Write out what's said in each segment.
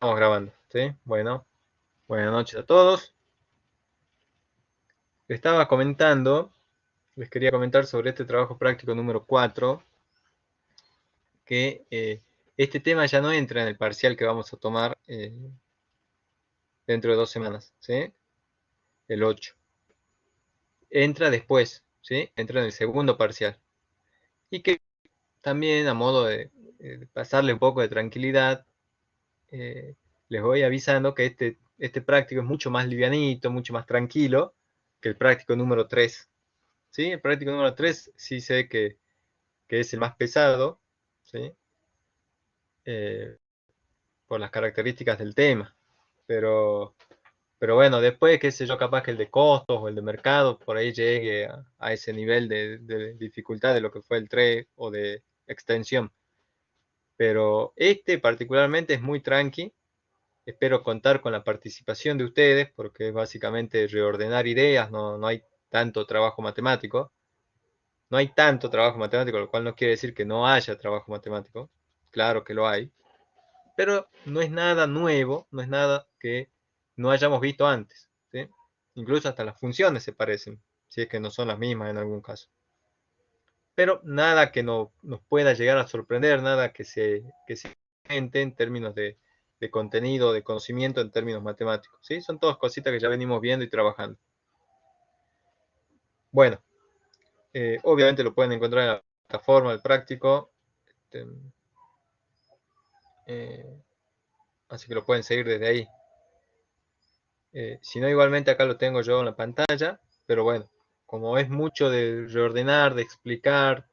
Estamos grabando, ¿sí? Bueno, buenas noches a todos. Les quería comentar sobre este trabajo práctico número 4, que este tema ya no entra en el parcial que vamos a tomar dentro de 2 semanas, ¿sí? El 8. Entra después, ¿sí? Entra en el segundo parcial. Y que también a modo de pasarle un poco de tranquilidad, eh, les voy avisando que este práctico es mucho más livianito, mucho más tranquilo que el práctico número 3. ¿Sí? El práctico número 3 sí sé que es el más pesado, ¿sí? Eh, por las características del tema. Pero, pero bueno, después, qué sé yo, capaz que el de costos o el de mercado, por ahí llegue a ese nivel de dificultad de lo que fue el 3 o de extensión. Pero este particularmente es muy tranqui. Espero contar con la participación de ustedes, porque es básicamente reordenar ideas, no hay tanto trabajo matemático. No hay tanto trabajo matemático, lo cual no quiere decir que no haya trabajo matemático. Claro que lo hay, pero no es nada nuevo, no es nada que no hayamos visto antes, ¿sí? Incluso hasta las funciones se parecen, si es que no son las mismas en algún caso. Pero nada que nos pueda llegar a sorprender, nada que se gente en términos de contenido, de conocimiento en términos matemáticos, ¿sí? Son todas cositas que ya venimos viendo y trabajando. Bueno, obviamente lo pueden encontrar en la plataforma del práctico. Este, eh, Así que lo pueden seguir desde ahí. Si no, igualmente acá lo tengo yo en la pantalla, pero bueno, como es mucho de reordenar, de explicar,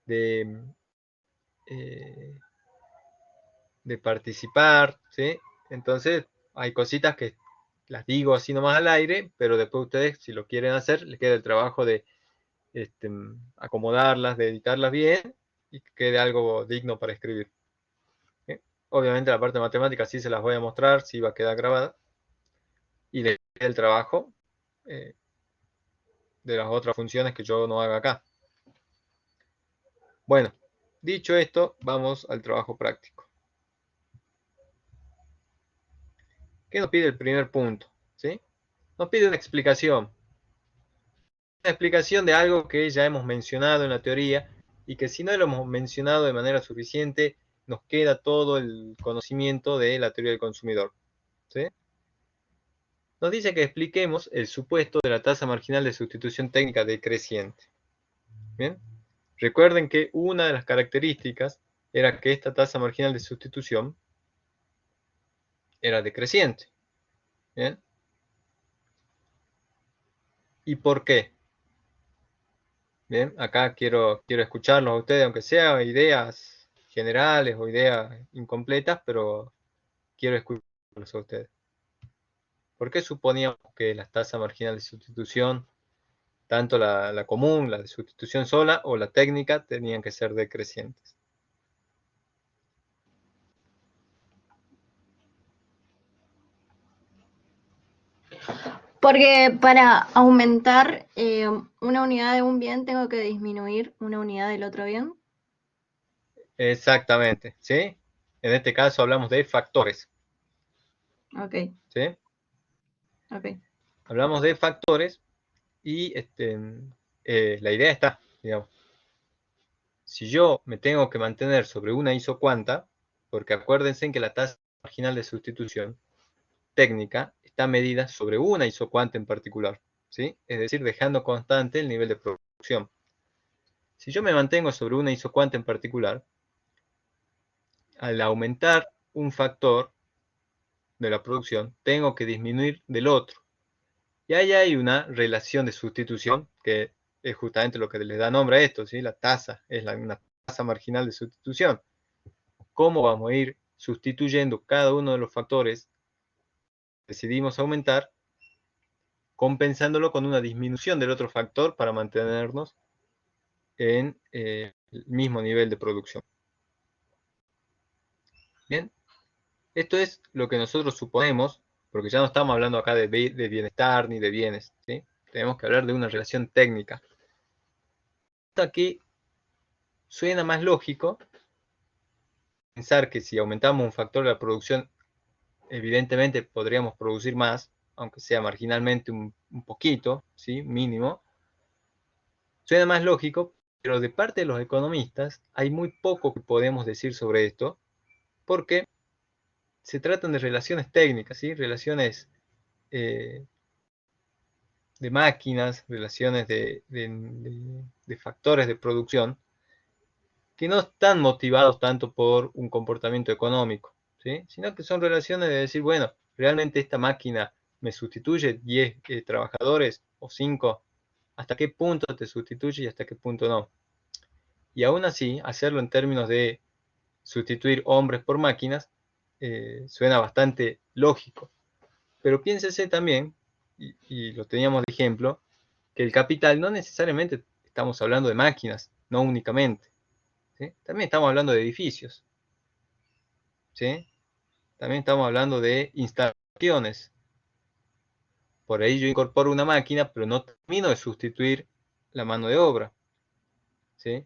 de, eh, de participar, ¿sí? Entonces hay cositas que las digo así nomás al aire, pero después ustedes, si lo quieren hacer, les queda el trabajo de este, acomodarlas, de editarlas bien y que quede algo digno para escribir. ¿Sí? Obviamente la parte de matemática sí se las voy a mostrar, sí va a quedar grabada, y el trabajo eh, de las otras funciones que yo no haga acá. Bueno, dicho esto, vamos al trabajo práctico. ¿Qué nos pide el primer punto? ¿Sí? Nos pide una explicación de algo que ya hemos mencionado en la teoría y que si no lo hemos mencionado de manera suficiente, nos queda todo el conocimiento de la teoría del consumidor. ¿Sí? Nos dice que expliquemos el supuesto de la tasa marginal de sustitución técnica decreciente. ¿Bien? Recuerden que una de las características era que esta tasa marginal de sustitución era decreciente. ¿Bien? ¿Y por qué? Bien, acá quiero escucharlos a ustedes, aunque sea ideas generales o ideas incompletas, pero quiero escucharlos a ustedes. ¿Por qué suponíamos que las tasas marginales de sustitución, tanto la común, la de sustitución sola o la técnica, tenían que ser decrecientes? Porque para aumentar una unidad de un bien tengo que disminuir una unidad del otro bien. Exactamente, ¿sí? En este caso hablamos de factores, Ok, ¿sí? ok. Hablamos de factores y la idea está, digamos, si yo me tengo que mantener sobre una isocuanta, porque acuérdense que la tasa marginal de sustitución técnica está medida sobre una isocuanta en particular, ¿sí? Es decir, dejando constante el nivel de producción. Si yo me mantengo sobre una isocuanta en particular, al aumentar un factor de la producción, tengo que disminuir del otro. Y ahí hay una relación de sustitución que es justamente lo que les da nombre a esto, ¿sí? La tasa es una tasa marginal de sustitución. ¿Cómo vamos a ir sustituyendo cada uno de los factores que decidimos aumentar, compensándolo con una disminución del otro factor para mantenernos en el mismo nivel de producción? Bien, esto es lo que nosotros suponemos, porque ya no estamos hablando acá de bienestar ni de bienes, ¿sí? Tenemos que hablar de una relación técnica. Aquí suena más lógico pensar que si aumentamos un factor de la producción evidentemente podríamos producir más, aunque sea marginalmente un poquito, ¿sí? Mínimo. Suena más lógico, pero de parte de los economistas hay muy poco que podemos decir sobre esto, porque se tratan de relaciones técnicas, ¿sí? Relaciones eh, de máquinas, relaciones de factores de producción, que no están motivados tanto por un comportamiento económico, ¿sí? Sino que son relaciones de decir, bueno, realmente esta máquina me sustituye 10 trabajadores o 5, ¿hasta qué punto te sustituye y hasta qué punto no? Y aún así, hacerlo en términos de sustituir hombres por máquinas suena bastante lógico. Pero piénsese también, y lo teníamos de ejemplo, que el capital no necesariamente estamos hablando de máquinas, no únicamente. ¿Sí? También estamos hablando de edificios. ¿Sí? También estamos hablando de instalaciones. Por ahí yo incorporo una máquina, pero no termino de sustituir la mano de obra. ¿Sí?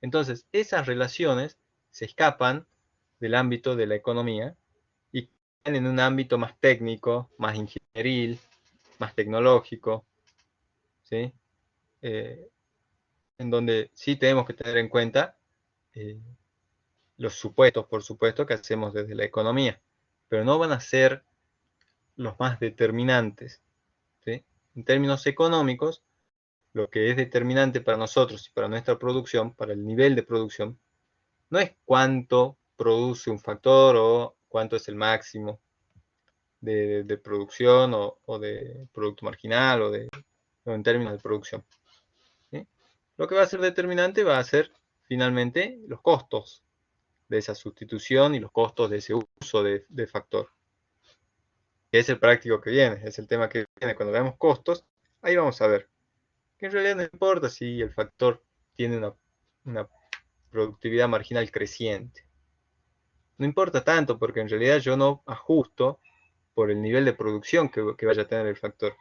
Entonces, esas relaciones se escapan del ámbito de la economía y caen en un ámbito más técnico, más ingenieril, más tecnológico, ¿sí? Eh, en donde sí tenemos que tener en cuenta eh, los supuestos, por supuesto, que hacemos desde la economía, pero no van a ser los más determinantes, ¿sí? En términos económicos, lo que es determinante para nosotros y para nuestra producción, para el nivel de producción, no es cuánto produce un factor o cuánto es el máximo de producción o de producto marginal o en términos de producción. ¿Sí? Lo que va a ser determinante va a ser finalmente los costos de esa sustitución y los costos de ese uso de factor. Que es el práctico que viene, es el tema que viene. Cuando veamos costos, ahí vamos a ver que en realidad no importa si el factor tiene una productividad marginal creciente. No importa tanto porque en realidad yo no ajusto por el nivel de producción que vaya a tener el factor.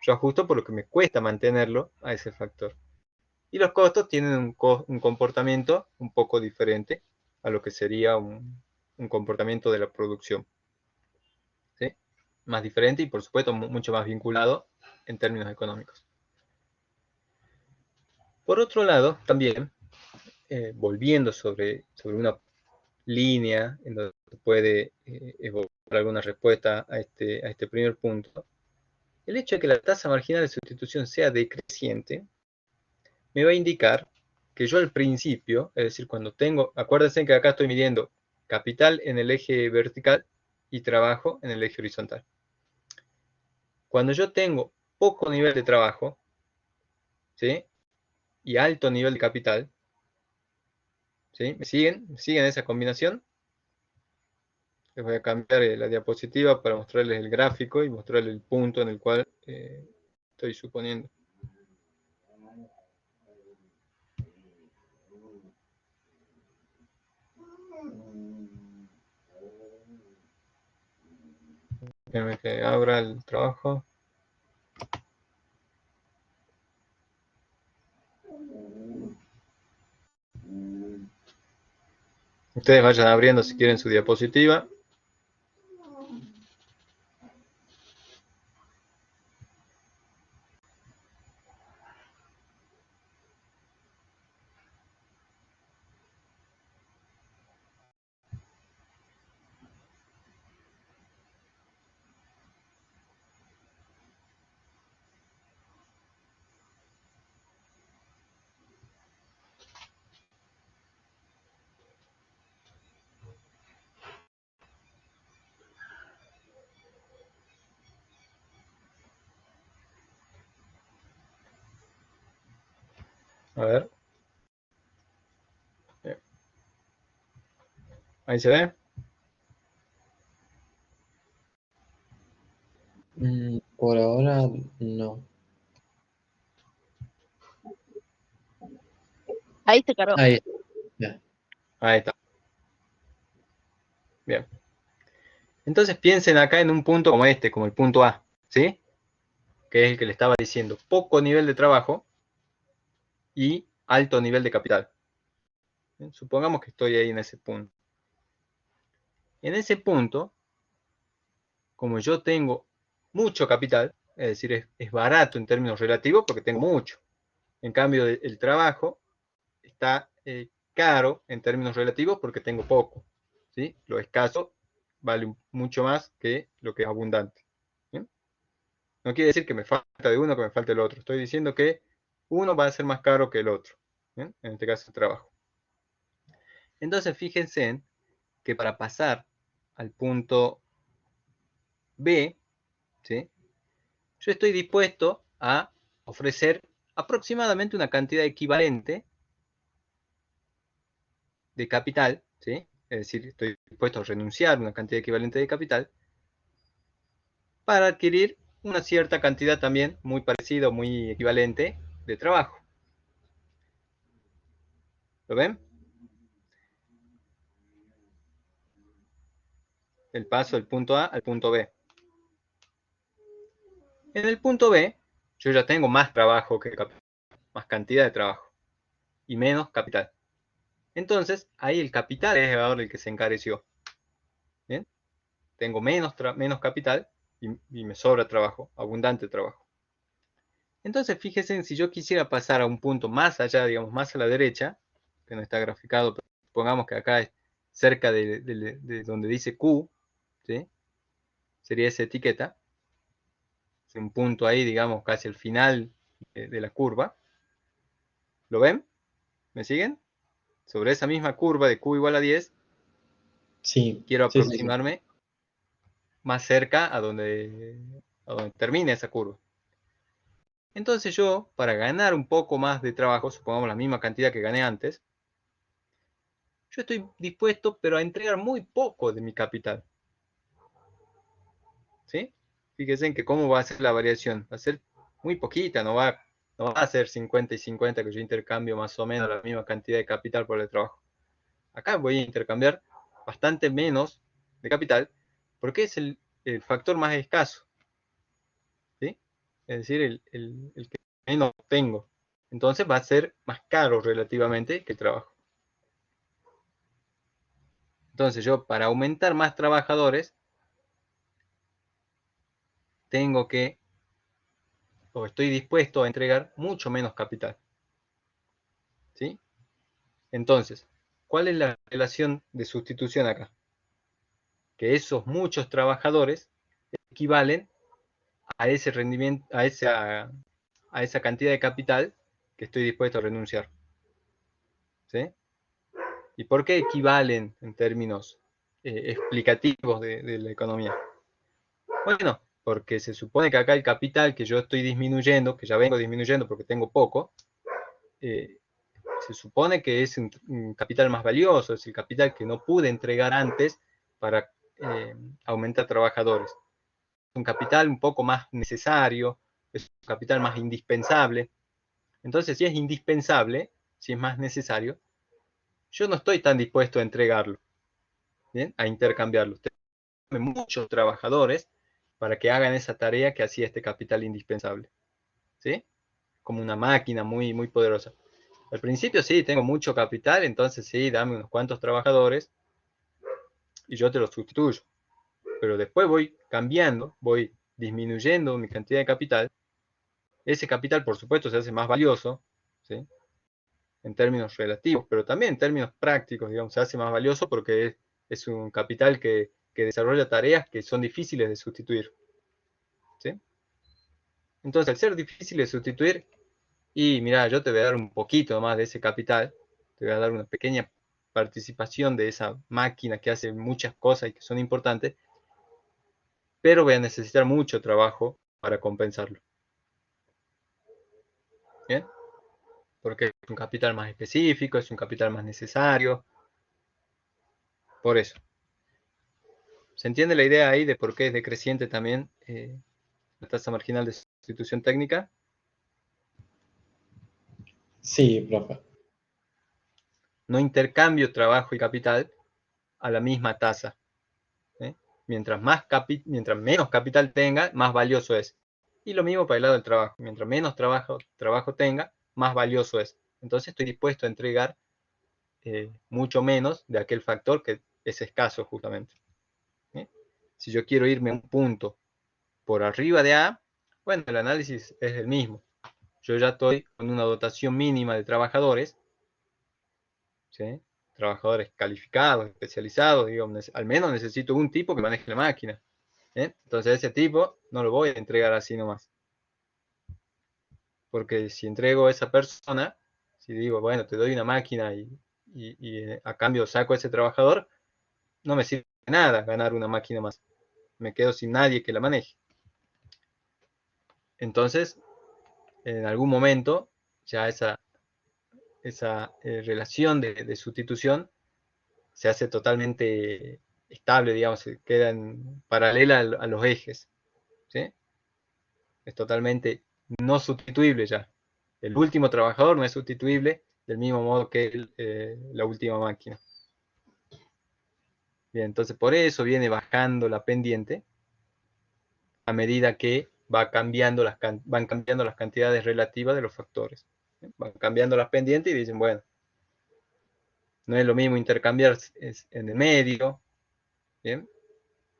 Yo ajusto por lo que me cuesta mantenerlo a ese factor. Y los costos tienen un comportamiento un poco diferente a lo que sería un comportamiento de la producción. ¿Sí? Más diferente y por supuesto mucho más vinculado en términos económicos. Por otro lado, también, volviendo sobre una línea en donde puede evocar alguna respuesta a este primer punto, el hecho de que la tasa marginal de sustitución sea decreciente me va a indicar que yo al principio, es decir, cuando tengo, acuérdense que acá estoy midiendo capital en el eje vertical y trabajo en el eje horizontal. Cuando yo tengo poco nivel de trabajo, ¿sí? Y alto nivel de capital, ¿sí? ¿Me siguen? ¿Me siguen esa combinación? Les voy a cambiar la diapositiva para mostrarles el gráfico y mostrarles el punto en el cual estoy suponiendo. Déjenme que abra el trabajo. Ustedes vayan abriendo si quieren su diapositiva. A ver. Ahí se ve. Por ahora no. Ahí se cargó. Ahí, ya. Ahí está. Bien. Entonces piensen acá en un punto como este, como el punto A, ¿sí? Que es el que le estaba diciendo. Poco nivel de trabajo y alto nivel de capital. ¿Bien? Supongamos que estoy ahí en ese punto. En ese punto, como yo tengo mucho capital, es decir, es barato en términos relativos porque tengo mucho. En cambio, el trabajo está caro en términos relativos porque tengo poco. ¿Sí? Lo escaso vale mucho más que lo que es abundante. ¿Bien? No quiere decir que me falta de uno, que me falte el otro. Estoy diciendo que uno va a ser más caro que el otro. ¿Bien? En este caso, el trabajo. Entonces, fíjense en que para pasar al punto B, ¿sí? Yo estoy dispuesto a ofrecer aproximadamente una cantidad equivalente de capital, ¿sí? Es decir, estoy dispuesto a renunciar a una cantidad equivalente de capital para adquirir una cierta cantidad también muy parecida o muy equivalente de trabajo. ¿Lo ven? El paso del punto A al punto B. En el punto B, yo ya tengo más trabajo que capital, más cantidad de trabajo y menos capital. Entonces, ahí el capital es ahora el que se encareció. ¿Bien? Tengo menos capital y me sobra trabajo, abundante trabajo. Entonces, fíjense en si yo quisiera pasar a un punto más allá, digamos, más a la derecha, que no está graficado, pero pongamos que acá es cerca de donde dice Q, ¿sí? Sería esa etiqueta. Es un punto ahí, digamos, casi al final de la curva. ¿Lo ven? ¿Me siguen? Sobre esa misma curva de Q igual a 10, Sí, quiero sí, sí, sí. aproximarme más cerca a donde termine esa curva. Entonces yo, para ganar un poco más de trabajo, supongamos la misma cantidad que gané antes, yo estoy dispuesto, pero a entregar muy poco de mi capital. ¿Sí? Fíjense en que cómo va a ser la variación. Va a ser muy poquita, no va a ser 50 y 50 que yo intercambio más o menos la misma cantidad de capital por el trabajo. Acá voy a intercambiar bastante menos de capital porque es el factor más escaso. ¿Sí? Es decir, el que menos tengo. Entonces va a ser más caro relativamente que el trabajo. Entonces yo, para aumentar más trabajadores, tengo que, o estoy dispuesto a entregar mucho menos capital. ¿Sí? Entonces, ¿cuál es la relación de sustitución acá? Que esos muchos trabajadores equivalen a ese rendimiento, a esa cantidad de capital que estoy dispuesto a renunciar. ¿Sí? ¿Y por qué equivalen en términos explicativos de la economía? Bueno, porque se supone que acá el capital que yo estoy disminuyendo, que ya vengo disminuyendo porque tengo poco, eh, se supone que es un capital más valioso, es el capital que no pude entregar antes para aumentar trabajadores. Es un capital un poco más necesario, es un capital más indispensable. Entonces, si es indispensable, si es más necesario, yo no estoy tan dispuesto a entregarlo, ¿bien? A intercambiarlo. Tengo muchos trabajadores para que hagan esa tarea que hacía este capital indispensable, ¿sí? Como una máquina muy, muy poderosa. Al principio sí, tengo mucho capital, entonces sí, dame unos cuantos trabajadores y yo te los sustituyo. Pero después voy cambiando, voy disminuyendo mi cantidad de capital. Ese capital, por supuesto, se hace más valioso, ¿sí? En términos relativos, pero también en términos prácticos, digamos, se hace más valioso porque es un capital que desarrolla tareas que son difíciles de sustituir, ¿sí? Entonces, al ser difícil de sustituir, y mira, yo te voy a dar un poquito más de ese capital, te voy a dar una pequeña participación de esa máquina que hace muchas cosas y que son importantes, pero voy a necesitar mucho trabajo para compensarlo. ¿Bien? Porque es un capital más específico, es un capital más necesario, por eso. ¿Se entiende la idea ahí de por qué es decreciente también la tasa marginal de sustitución técnica? Sí, profe. No intercambio trabajo y capital a la misma tasa. ¿Sí? Mientras menos capital tenga, más valioso es. Y lo mismo para el lado del trabajo. Mientras menos trabajo tenga, más valioso es. Entonces estoy dispuesto a entregar mucho menos de aquel factor que es escaso justamente. ¿Sí? Si yo quiero irme a un punto por arriba de A, bueno, el análisis es el mismo. Yo ya estoy con una dotación mínima de trabajadores, ¿sí? Trabajadores calificados, especializados, digo, al menos necesito un tipo que maneje la máquina. Entonces ese tipo no lo voy a entregar así nomás. Porque si entrego a esa persona, si digo, bueno, te doy una máquina y a cambio saco a ese trabajador, no me sirve de nada ganar una máquina más. Me quedo sin nadie que la maneje. Entonces, en algún momento, ya esa relación de sustitución se hace totalmente estable, digamos, se queda en paralela a los ejes. ¿Sí? Es totalmente no sustituible ya. El último trabajador no es sustituible del mismo modo que la última máquina. Bien, entonces por eso viene bajando la pendiente a medida que van cambiando las cantidades relativas de los factores. Van cambiando las pendientes y dicen, bueno, no es lo mismo intercambiar en el medio, ¿bien?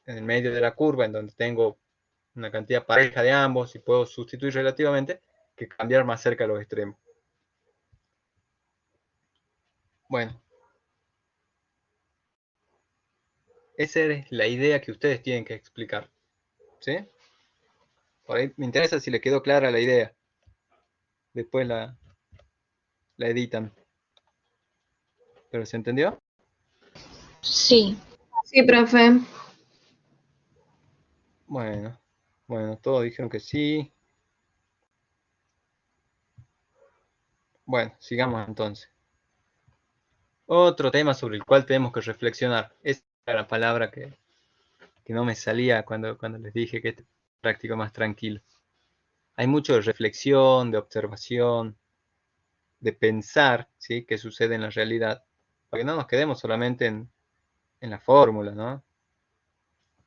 En el medio de la curva, en donde tengo una cantidad pareja de ambos y puedo sustituir relativamente, que cambiar más cerca a los extremos. Bueno, esa es la idea que ustedes tienen que explicar. ¿Sí? Por ahí me interesa si le quedó clara la idea. Después la editan. ¿Pero se entendió? Sí. Sí, profe. Bueno, todos dijeron que sí. Bueno, sigamos entonces. Otro tema sobre el cual tenemos que reflexionar. Esta era la palabra que no me salía cuando les dije que este práctico más tranquilo. Hay mucho de reflexión, de observación, de pensar, ¿sí? Qué sucede en la realidad, para que no nos quedemos solamente en la fórmula, ¿no?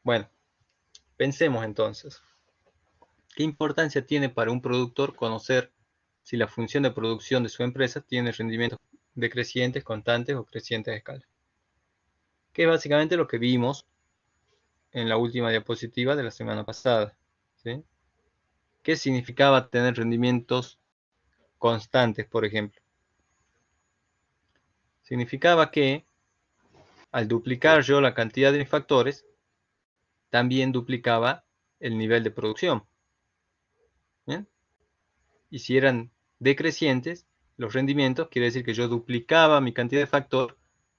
Bueno, pensemos entonces. ¿Qué importancia tiene para un productor conocer si la función de producción de su empresa tiene rendimientos decrecientes, constantes o crecientes de escala? Que es básicamente lo que vimos en la última diapositiva de la semana pasada. ¿Sí? ¿Qué significaba tener rendimientos constantes, por ejemplo? Significaba que al duplicar yo la cantidad de mis factores, también duplicaba el nivel de producción. ¿Bien? Y si eran decrecientes los rendimientos, quiere decir que yo duplicaba mi cantidad de factor,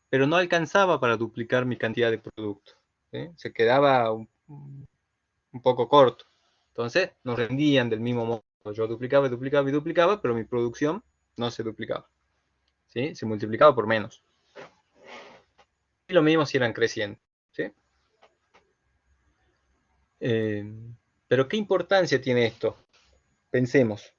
pero no alcanzaba para duplicar mi cantidad de producto. ¿Sí? Se quedaba un poco corto. Entonces, no rendían del mismo modo. Yo duplicaba, duplicaba y duplicaba, pero mi producción no se duplicaba. ¿Sí? Se multiplicaba por menos. Y lo mismo si eran crecientes. ¿Sí? Pero ¿qué importancia tiene esto? Pensemos.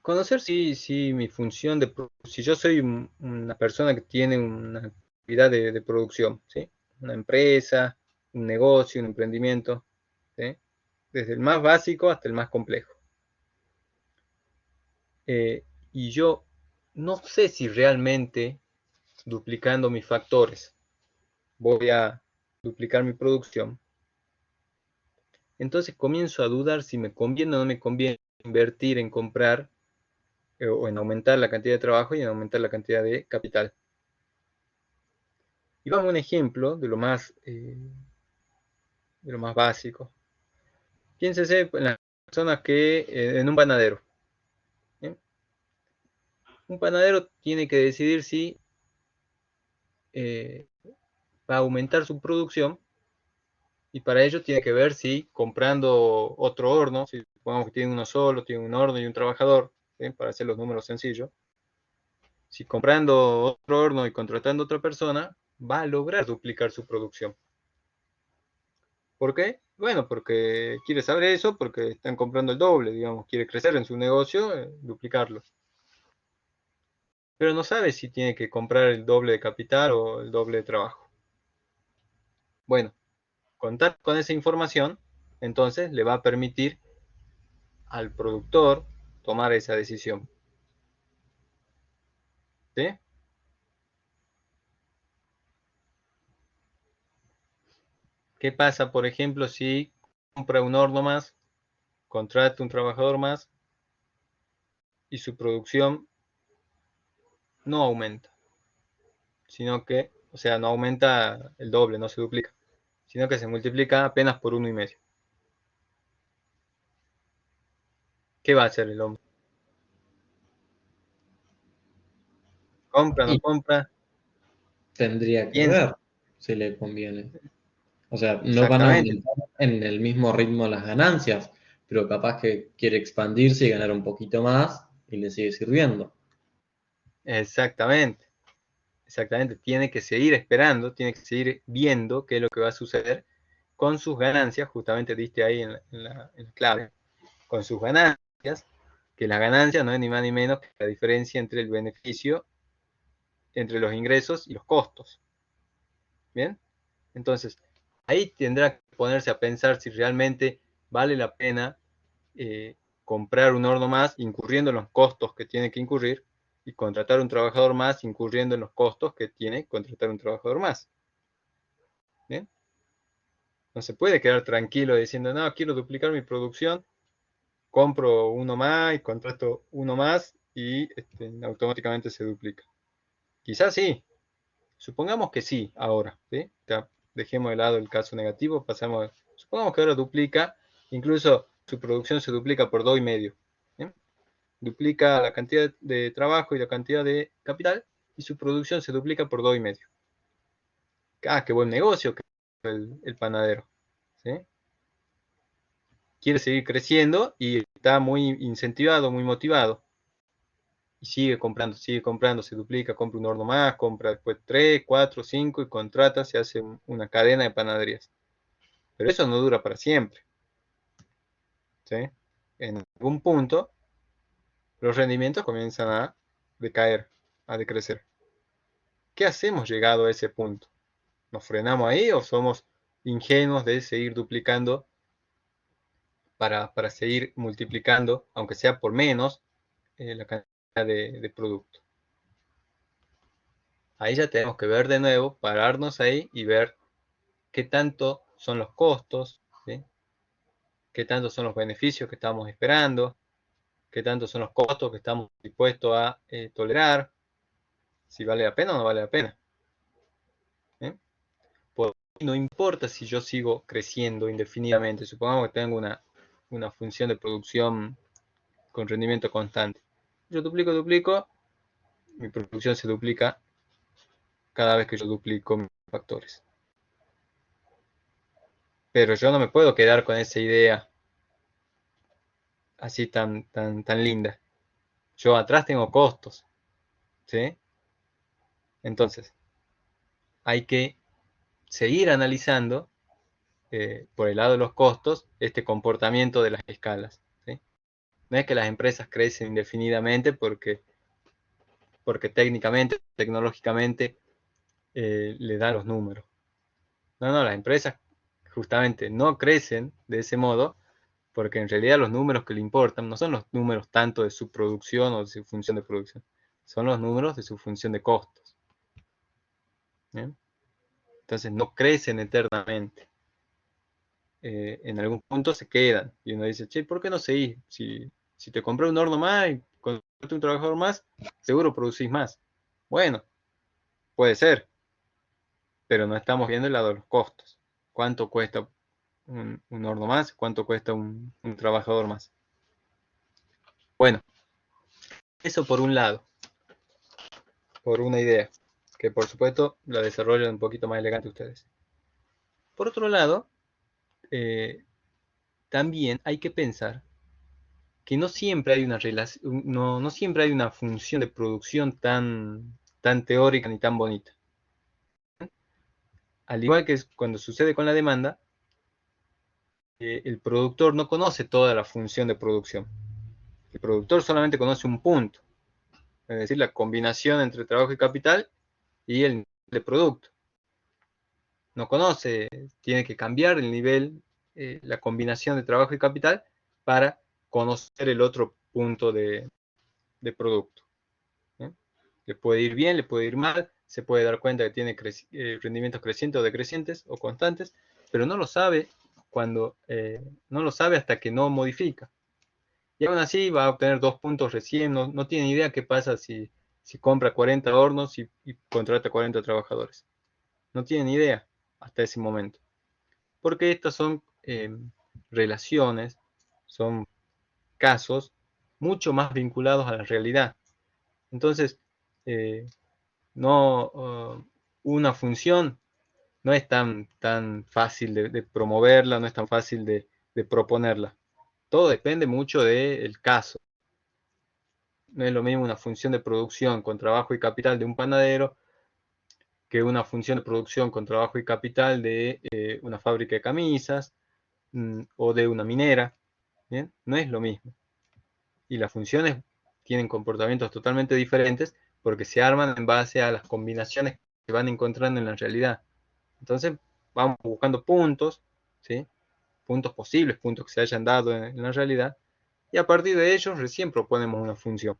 Conocer si mi función si yo soy una persona que tiene una actividad de producción, ¿sí? Una empresa, un negocio, un emprendimiento, ¿sí? Desde el más básico hasta el más complejo. Y yo no sé si realmente duplicando mis factores voy a duplicar mi producción. Entonces comienzo a dudar si me conviene o no me conviene invertir en comprar o en aumentar la cantidad de trabajo y en aumentar la cantidad de capital. Y vamos a un ejemplo de lo más básico. Piénsese en las personas en un panadero. ¿Bien? Un panadero tiene que decidir si va a aumentar su producción y para ello tiene que ver si comprando otro horno, si supongamos que tiene uno solo, tiene un horno y un trabajador, ¿sí? Para hacer los números sencillos, si comprando otro horno y contratando otra persona, va a lograr duplicar su producción. ¿Por qué? Bueno, porque quiere saber eso, porque están comprando el doble, digamos, quiere crecer en su negocio, duplicarlo. Pero no sabe si tiene que comprar el doble de capital o el doble de trabajo. Bueno, contar con esa información, entonces le va a permitir al productor tomar esa decisión. ¿Sí? ¿Qué pasa, por ejemplo, si compra un horno más, contrata un trabajador más y su producción no aumenta, sino que, o sea, no aumenta el doble, no se duplica, sino que se multiplica apenas por 1,5? ¿Qué va a hacer el hombre? ¿Compra, no Y compra? tendría que Piensa. ver si le conviene. O sea, no van a Exactamente, aumentar en el mismo ritmo las ganancias, pero capaz que quiere expandirse y ganar un poquito más y le sigue sirviendo. exactamente, exactamente. Tiene que seguir esperando, tiene que seguir viendo qué es lo que va a suceder con sus ganancias, justamente diste ahí en la clave, con sus ganancias, que las ganancias no es ni más ni menos que la diferencia entre el beneficio, entre los ingresos y los costos. ¿Bien? Entonces, ahí tendrá que ponerse a pensar si realmente vale la pena comprar un horno más, incurriendo en los costos que tiene que incurrir, y contratar un trabajador más, incurriendo en los costos que tiene contratar un trabajador más. ¿Bien? No se puede quedar tranquilo diciendo, no, quiero duplicar mi producción, compro uno más y contrato uno más y automáticamente se duplica. Quizás sí, supongamos que sí, ahora, ¿sí? Ya dejemos de lado el caso negativo, pasamos, supongamos que ahora duplica, incluso su producción se duplica por 2,5. ¿Bien? Duplica la cantidad de trabajo y la cantidad de capital y su producción se duplica por 2,5. Ah, qué buen negocio que el panadero. ¿Sí? Quiere seguir creciendo y está muy incentivado, muy motivado. Y sigue comprando, se duplica, compra un horno más, compra después 3, 4, 5 y contrata, se hace una cadena de panaderías. Pero eso no dura para siempre. ¿Sí? En algún punto, los rendimientos comienzan a decaer, a decrecer. ¿Qué hacemos llegado a ese punto? ¿Nos frenamos ahí o somos ingenuos de seguir duplicando para seguir multiplicando, aunque sea por menos, la cantidad de producto? Ahí ya tenemos que ver de nuevo, pararnos ahí y ver qué tanto son los costos, ¿sí? Qué tanto son los beneficios que estamos esperando, qué tanto son los costos que estamos dispuestos a tolerar, si vale la pena o no vale la pena. ¿Sí? Por no importa si yo sigo creciendo indefinidamente, supongamos que tengo una función de producción con rendimiento constante. Yo duplico, mi producción se duplica cada vez que yo duplico mis factores. Pero yo no me puedo quedar con esa idea así tan linda. Yo atrás tengo costos, ¿sí? Entonces, hay que seguir analizando por el lado de los costos este comportamiento de las escalas, ¿sí? No es que las empresas crecen indefinidamente porque técnicamente, tecnológicamente, le dan los números. No, las empresas justamente no crecen de ese modo porque en realidad los números que le importan no son los números tanto de su producción o de su función de producción, son los números de su función de costos. ¿Bien? Entonces no crecen eternamente. En algún punto se quedan y uno dice, che, ¿por qué no seguís? Si te compré un horno más y contraté un trabajador más, seguro producís más. Bueno, puede ser, pero no estamos viendo el lado de los costos. ¿Cuánto cuesta un horno más? ¿Cuánto cuesta un trabajador más? Bueno, eso por un lado, por una idea, que por supuesto la desarrollan un poquito más elegante ustedes. Por otro lado, eh, también hay que pensar que no siempre hay una relación, no siempre hay una función de producción tan teórica ni tan bonita. Al igual que cuando sucede con la demanda, el productor no conoce toda la función de producción. El productor solamente conoce un punto, es decir, la combinación entre trabajo y capital y el nivel de producto. No conoce, tiene que cambiar el nivel, la combinación de trabajo y capital para conocer el otro punto de producto. ¿Eh? Le puede ir bien, le puede ir mal, se puede dar cuenta que tiene rendimientos crecientes o decrecientes o constantes, pero no lo sabe no lo sabe hasta que no modifica. Y aún así va a obtener 2 puntos recién, no tiene idea qué pasa si compra 40 hornos y contrata 40 trabajadores. No tiene ni idea hasta ese momento. Porque estas son relaciones, son casos mucho más vinculados a la realidad. Entonces, no, una función no es tan fácil de promoverla, no es tan fácil de proponerla. Todo depende mucho del caso. No es lo mismo una función de producción con trabajo y capital de un panadero que una función de producción con trabajo y capital de una fábrica de camisas o de una minera. ¿Bien? No es lo mismo. Y las funciones tienen comportamientos totalmente diferentes porque se arman en base a las combinaciones que van encontrando en la realidad. Entonces vamos buscando puntos, ¿sí? Puntos posibles, puntos que se hayan dado en la realidad, y a partir de ellos recién proponemos una función.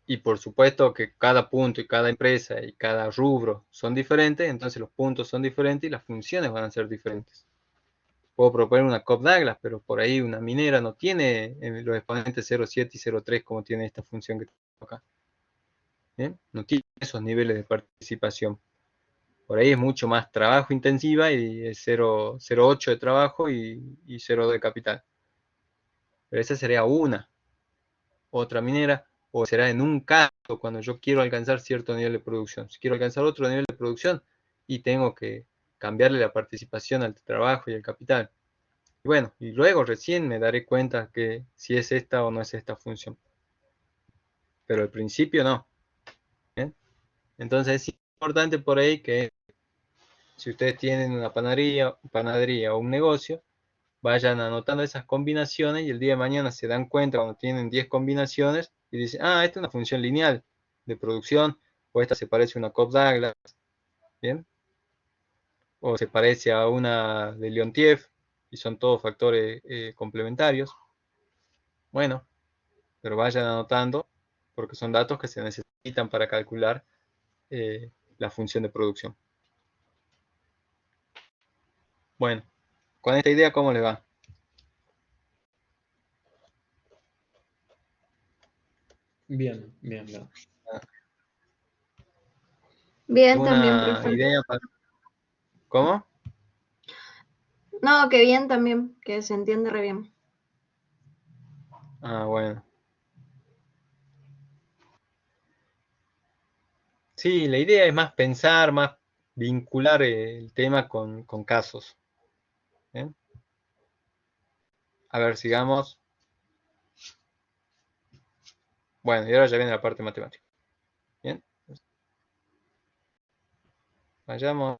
Y por supuesto que cada punto y cada empresa y cada rubro son diferentes, entonces los puntos son diferentes y las funciones van a ser diferentes. Puedo proponer una Cobb Douglas, pero por ahí una minera no tiene los exponentes 0,7 y 0,3 como tiene esta función que tengo acá. ¿Bien? No tiene esos niveles de participación. Por ahí es mucho más trabajo intensiva y es 0,8 de trabajo y 0 de capital. Pero esa sería una. Otra minera, o será en un caso cuando yo quiero alcanzar cierto nivel de producción. Si quiero alcanzar otro nivel de producción y tengo que cambiarle la participación al trabajo y al capital. Y bueno, y luego recién me daré cuenta que si es esta o no es esta función. Pero al principio no. ¿Bien? Entonces es importante por ahí que si ustedes tienen una panadería o un negocio, vayan anotando esas combinaciones y el día de mañana se dan cuenta cuando tienen 10 combinaciones y dicen, ah, esta es una función lineal de producción, o esta se parece a una Cobb Douglas, ¿bien? O se parece a una de Leontief, y son todos factores complementarios. Bueno, pero vayan anotando porque son datos que se necesitan para calcular la función de producción. Bueno, con esta idea, ¿cómo le va? Bien, bien, bien. Bien también, ¿Alguna profe. idea para... ¿Cómo? No, que bien también, que se entiende re bien. Ah, bueno. Sí, la idea es más pensar, más vincular el tema con casos. ¿Bien? A ver, sigamos. Bueno, y ahora ya viene la parte matemática. Bien, vayamos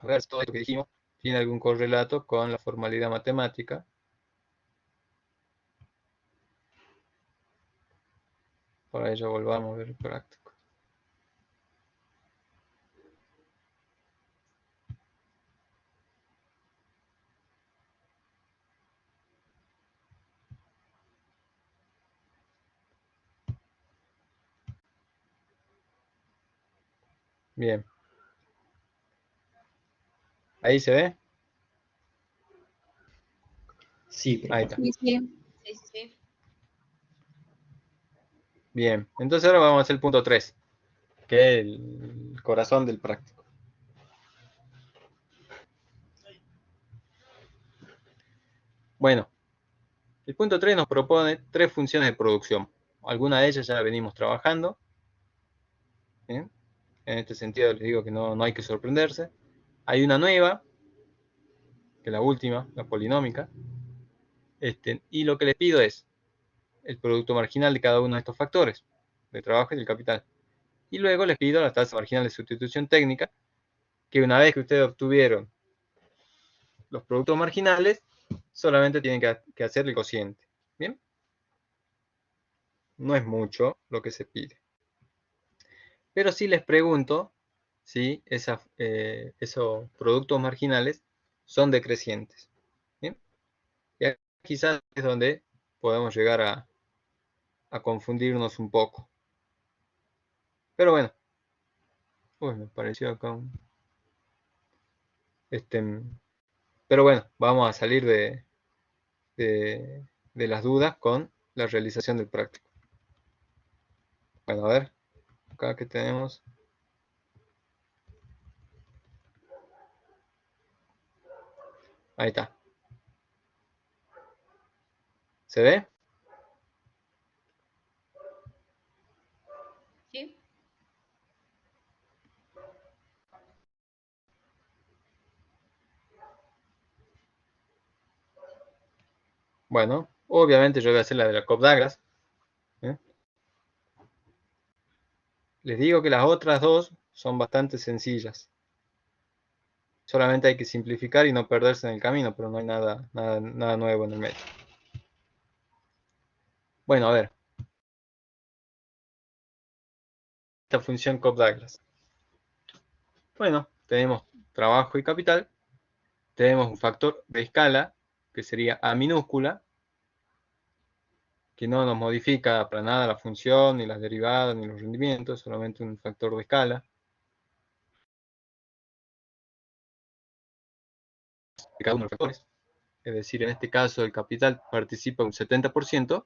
a ver si todo esto que dijimos tiene algún correlato con la formalidad matemática. Para ello volvamos a ver el práctico. Bien, ahí se ve. Sí, Ahí profe. está. Sí, sí. Sí, sí, sí. Bien, entonces ahora vamos a hacer el punto 3, que es el corazón del práctico. Bueno, el punto 3 nos propone 3 funciones de producción. Algunas de ellas ya venimos trabajando. ¿Bien? En este sentido les digo que no hay que sorprenderse. Hay una nueva, que es la última, la polinómica. Y lo que les pido es el producto marginal de cada uno de estos factores, de trabajo y del capital. Y luego les pido la tasa marginal de sustitución técnica, que una vez que ustedes obtuvieron los productos marginales, solamente tienen que hacer el cociente. ¿Bien? No es mucho lo que se pide. Pero sí les pregunto si esos productos marginales son decrecientes. ¿Bien? Y aquí quizás es donde podemos llegar a confundirnos un poco. Pero bueno, uy, me pareció acá un... pero bueno, vamos a salir de las dudas con la realización del práctico. Bueno, a ver, acá que tenemos. Ahí está. ¿Se ve? Sí. Bueno, obviamente yo voy a hacer la de la Cobb-Douglas. ¿eh? Les digo que las otras dos son bastante sencillas. Solamente hay que simplificar y no perderse en el camino, pero no hay nada nuevo en el medio. Bueno, a ver. Esta función Cobb-Douglas. Bueno, tenemos trabajo y capital. Tenemos un factor de escala, que sería A minúscula, que no nos modifica para nada la función, ni las derivadas, ni los rendimientos, solamente un factor de escala. De cada uno de los factores. Es decir, en este caso el capital participa un 70%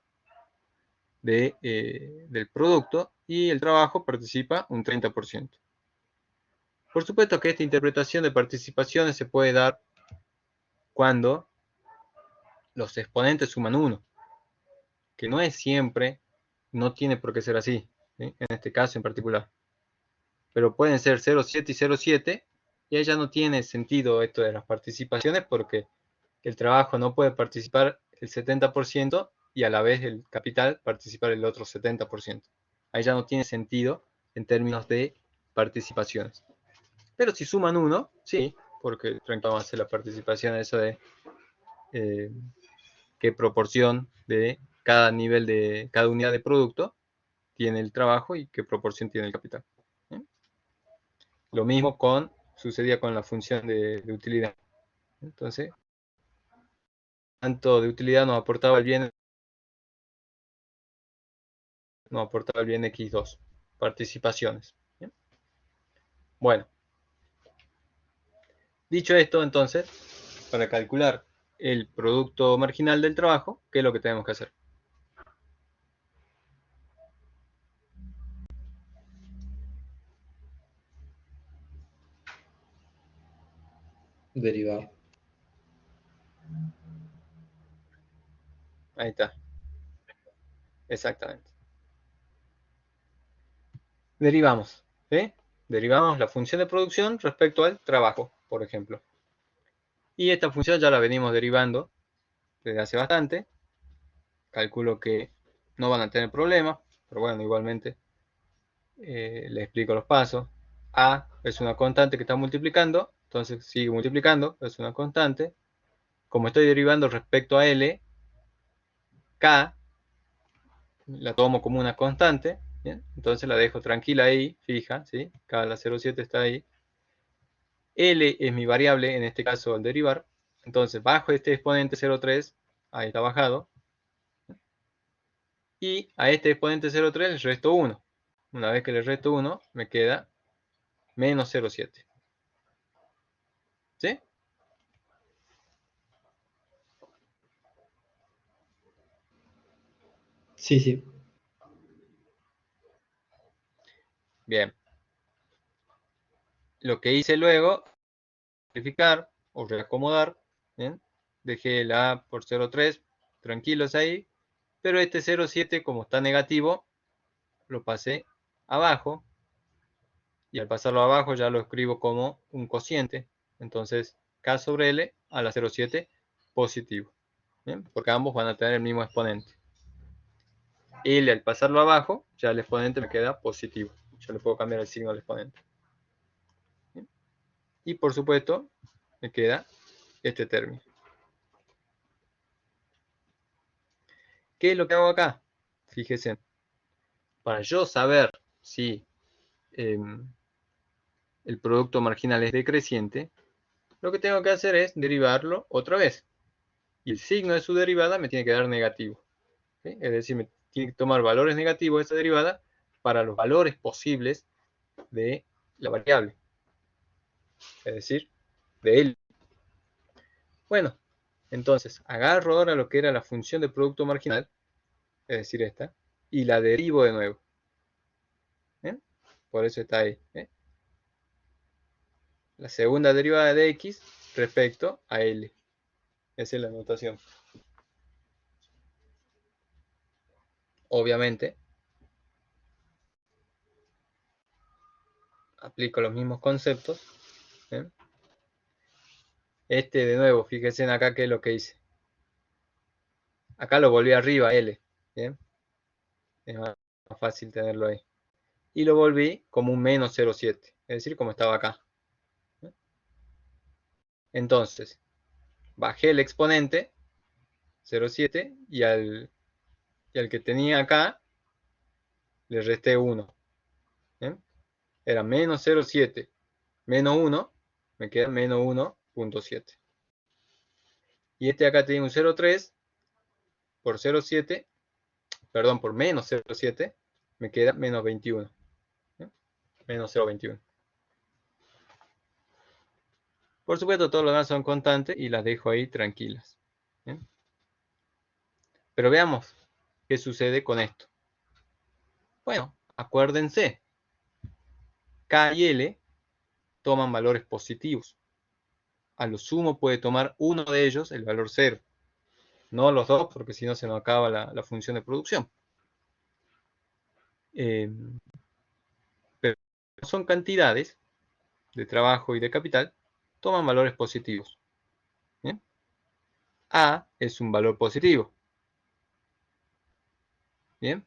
del producto y el trabajo participa un 30%. Por supuesto que esta interpretación de participaciones se puede dar cuando los exponentes suman 1, que no es siempre, no tiene por qué ser así, ¿sí? En este caso en particular. Pero pueden ser 0,7 y 0,7, y ahí ya no tiene sentido esto de las participaciones porque el trabajo no puede participar el 70% y a la vez el capital participar el otro 70%. Ahí ya no tiene sentido en términos de participaciones. Pero si suman 1, sí, porque vamos a hacer la participación, eso de qué proporción de cada nivel de cada unidad de producto tiene el trabajo y qué proporción tiene el capital. ¿Sí? Lo mismo sucedía con la función de utilidad. Entonces, tanto de utilidad nos aportaba el bien X2, participaciones. ¿Sí? Bueno, dicho esto, entonces, para calcular el producto marginal del trabajo, ¿qué es lo que tenemos que hacer? Derivar. Ahí está, exactamente. Derivamos, ¿sí? Derivamos la función de producción respecto al trabajo, por ejemplo. Y esta función ya la venimos derivando desde hace bastante. Calculo que no van a tener problemas, pero bueno, igualmente les explico los pasos. A es una constante que está multiplicando, entonces sigue multiplicando, es una constante. Como estoy derivando respecto a L, K la tomo como una constante, ¿bien? Entonces la dejo tranquila ahí, fija, ¿sí? K la 0,7 está ahí. L es mi variable, en este caso al derivar. Entonces bajo este exponente 0,3, ahí está bajado. Y a este exponente 0,3 le resto 1. Una vez que le resto 1, me queda menos 0,7. ¿Sí? Sí, sí. Bien. Lo que hice luego, simplificar o reacomodar. ¿Bien? Dejé la A por 0,3, tranquilos ahí. Pero este 0,7, como está negativo, lo pasé abajo. Y al pasarlo abajo ya lo escribo como un cociente. Entonces, K sobre L a la 0,7 positivo. ¿Bien? Porque ambos van a tener el mismo exponente. L al pasarlo abajo, ya el exponente me queda positivo. Yo le puedo cambiar el signo del exponente. ¿Bien? Y por supuesto, me queda este término. ¿Qué es lo que hago acá? Fíjese, para yo saber si el producto marginal es decreciente, lo que tengo que hacer es derivarlo otra vez. Y el signo de su derivada me tiene que dar negativo. ¿Sí? Es decir, me tiene que tomar valores negativos de esta derivada para los valores posibles de la variable, es decir, de L. Bueno, entonces agarro ahora lo que era la función de producto marginal, es decir, esta, y la derivo de nuevo. ¿Bien? Por eso está ahí. ¿eh? La segunda derivada de x respecto a L. Esa es la notación. Obviamente, aplico los mismos conceptos. ¿eh? Este de nuevo, fíjense en acá qué es lo que hice. Acá lo volví arriba, L. ¿bien? Es más fácil tenerlo ahí. Y lo volví como un menos 0,7. Es decir, como estaba acá. Entonces, bajé el exponente 0,7 y al que tenía acá le resté 1. ¿bien? Era menos 0,7 menos 1, me queda menos 1,7. Y este acá tiene un 0,3 por 0,7, perdón, por menos 0,7, me queda menos 21. ¿eh? Menos 0,21. Por supuesto, todos los demás son constantes y las dejo ahí tranquilas. ¿bien? Pero veamos qué sucede con esto. Bueno, acuérdense, K y L toman valores positivos. A lo sumo puede tomar uno de ellos el valor 0. No los dos, porque si no se nos acaba la función de producción. Pero son cantidades de trabajo y de capital, toman valores positivos. ¿bien? A es un valor positivo. ¿bien?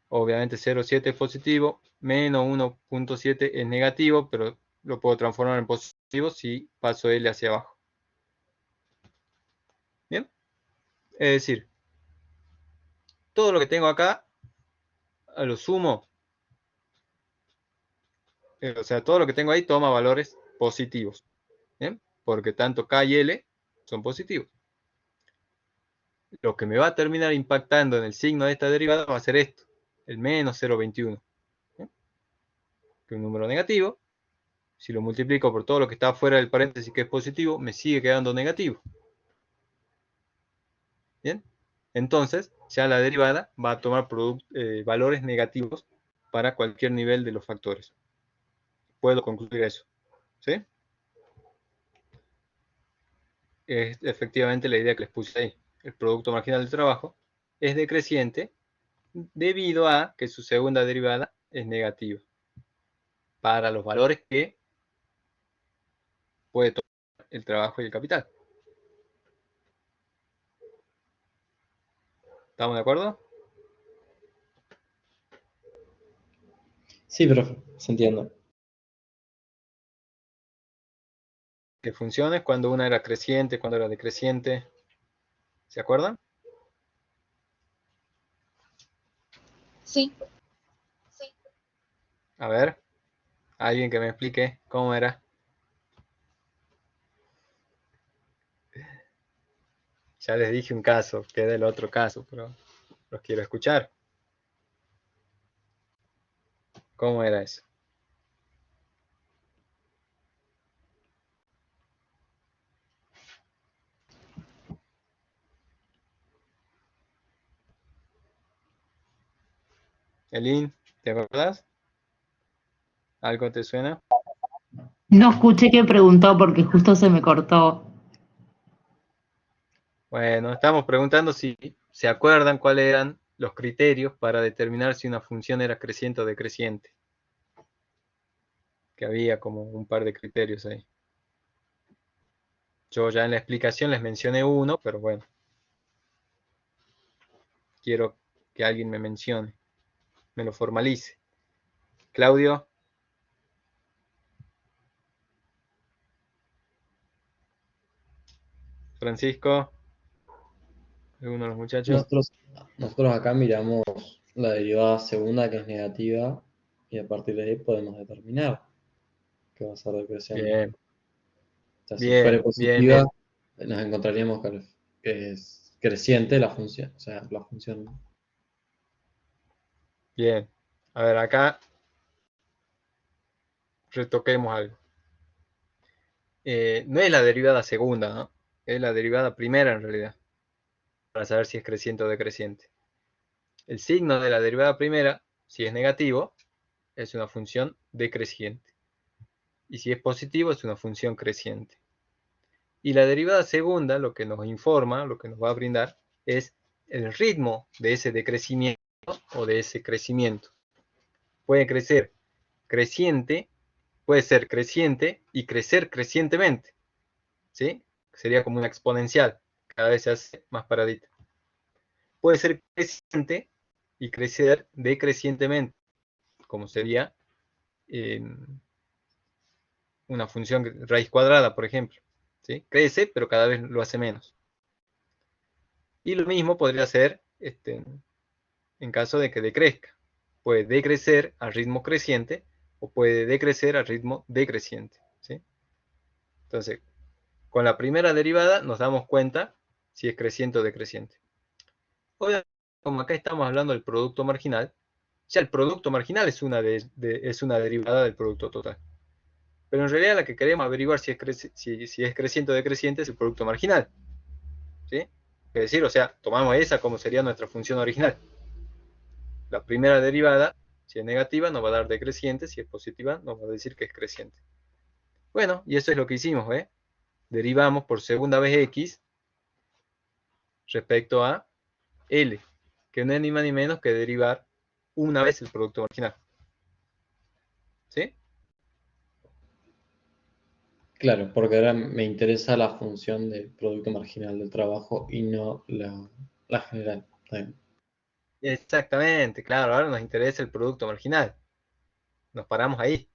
Obviamente 0,7 es positivo, menos 1,7 es negativo, pero lo puedo transformar en positivo si paso L hacia abajo. ¿Bien? Es decir, todo lo que tengo acá, a lo sumo, o sea, todo lo que tengo ahí toma valores positivos. ¿bien? Porque tanto K y L son positivos. Lo que me va a terminar impactando en el signo de esta derivada va a ser esto, el menos 0,21. ¿bien? Que es un número negativo. Si lo multiplico por todo lo que está fuera del paréntesis que es positivo, me sigue quedando negativo. ¿Bien? Entonces, ya la derivada va a tomar valores negativos para cualquier nivel de los factores. Puedo concluir eso. ¿Sí? Es efectivamente la idea que les puse ahí. El producto marginal del trabajo es decreciente debido a que su segunda derivada es negativa para los valores que puede tomar el trabajo y el capital. ¿Estamos de acuerdo? Sí, profe, se entiende. Que funciones cuando una era creciente, cuando era decreciente. ¿Se acuerdan? Sí. A ver, alguien que me explique cómo era. Ya les dije un caso, queda el otro caso, pero los quiero escuchar. ¿Cómo era eso? Elin, ¿te acuerdas? ¿Algo te suena? No escuché qué preguntó porque justo se me cortó. Bueno, estamos preguntando si se acuerdan cuáles eran los criterios para determinar si una función era creciente o decreciente. Que había como un par de criterios ahí. Yo ya en la explicación les mencioné uno, pero bueno. Quiero que alguien me mencione, me lo formalice. Claudio, Francisco, alguno de los muchachos. Nosotros acá miramos la derivada segunda que es negativa y a partir de ahí podemos determinar que va a ser decreciente. Bien, O sea, si fuera bien, bien, positiva, bien, nos encontraríamos que es creciente la función, o sea, la función. bien. A ver, acá retoquemos algo. No es la derivada segunda, ¿no? Es la derivada primera en realidad, para saber si es creciente o decreciente. El signo de la derivada primera, si es negativo, es una función decreciente. Y si es positivo, es una función creciente. Y la derivada segunda, lo que nos informa, lo que nos va a brindar, es el ritmo de ese decrecimiento o de ese crecimiento. Puede crecer creciente, puede ser creciente y crecer crecientemente, ¿sí? Sería como una exponencial, cada vez se hace más paradita. Puede ser creciente y crecer decrecientemente, como sería una función raíz cuadrada, por ejemplo, ¿sí? Crece, pero cada vez lo hace menos. Y lo mismo podría ser en caso de que decrezca. Puede decrecer al ritmo creciente o puede decrecer al ritmo decreciente, ¿sí? Entonces, con la primera derivada nos damos cuenta si es creciente o decreciente. Obviamente, como acá estamos hablando del producto marginal, ya el producto marginal es una derivada del producto total. Pero en realidad la que queremos averiguar si es creciente o decreciente es el producto marginal, ¿sí? Es decir, o sea, tomamos esa como sería nuestra función original. La primera derivada, si es negativa, nos va a dar decreciente, si es positiva, nos va a decir que es creciente. Bueno, y eso es lo que hicimos, ¿eh? Derivamos por segunda vez x respecto a L, que no es ni más ni menos que derivar una vez el producto marginal. ¿Sí? Claro, porque ahora me interesa la función del producto marginal del trabajo y no la general. Está bien. Exactamente, claro, ahora nos interesa el producto marginal. Nos paramos ahí.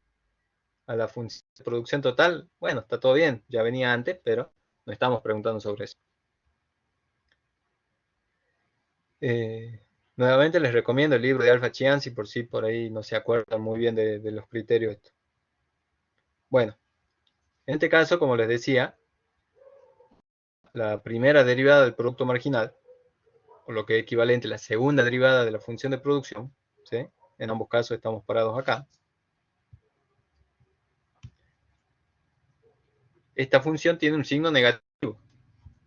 A la función de producción total, bueno, está todo bien, ya venía antes, pero no estamos preguntando sobre eso. Nuevamente les recomiendo el libro de Alpha Chianzi por si por ahí no se acuerdan muy bien de los criterios. Bueno, en este caso, como les decía, la primera derivada del producto marginal, o lo que es equivalente a la segunda derivada de la función de producción, ¿sí? En ambos casos estamos parados acá. Esta función tiene un signo negativo.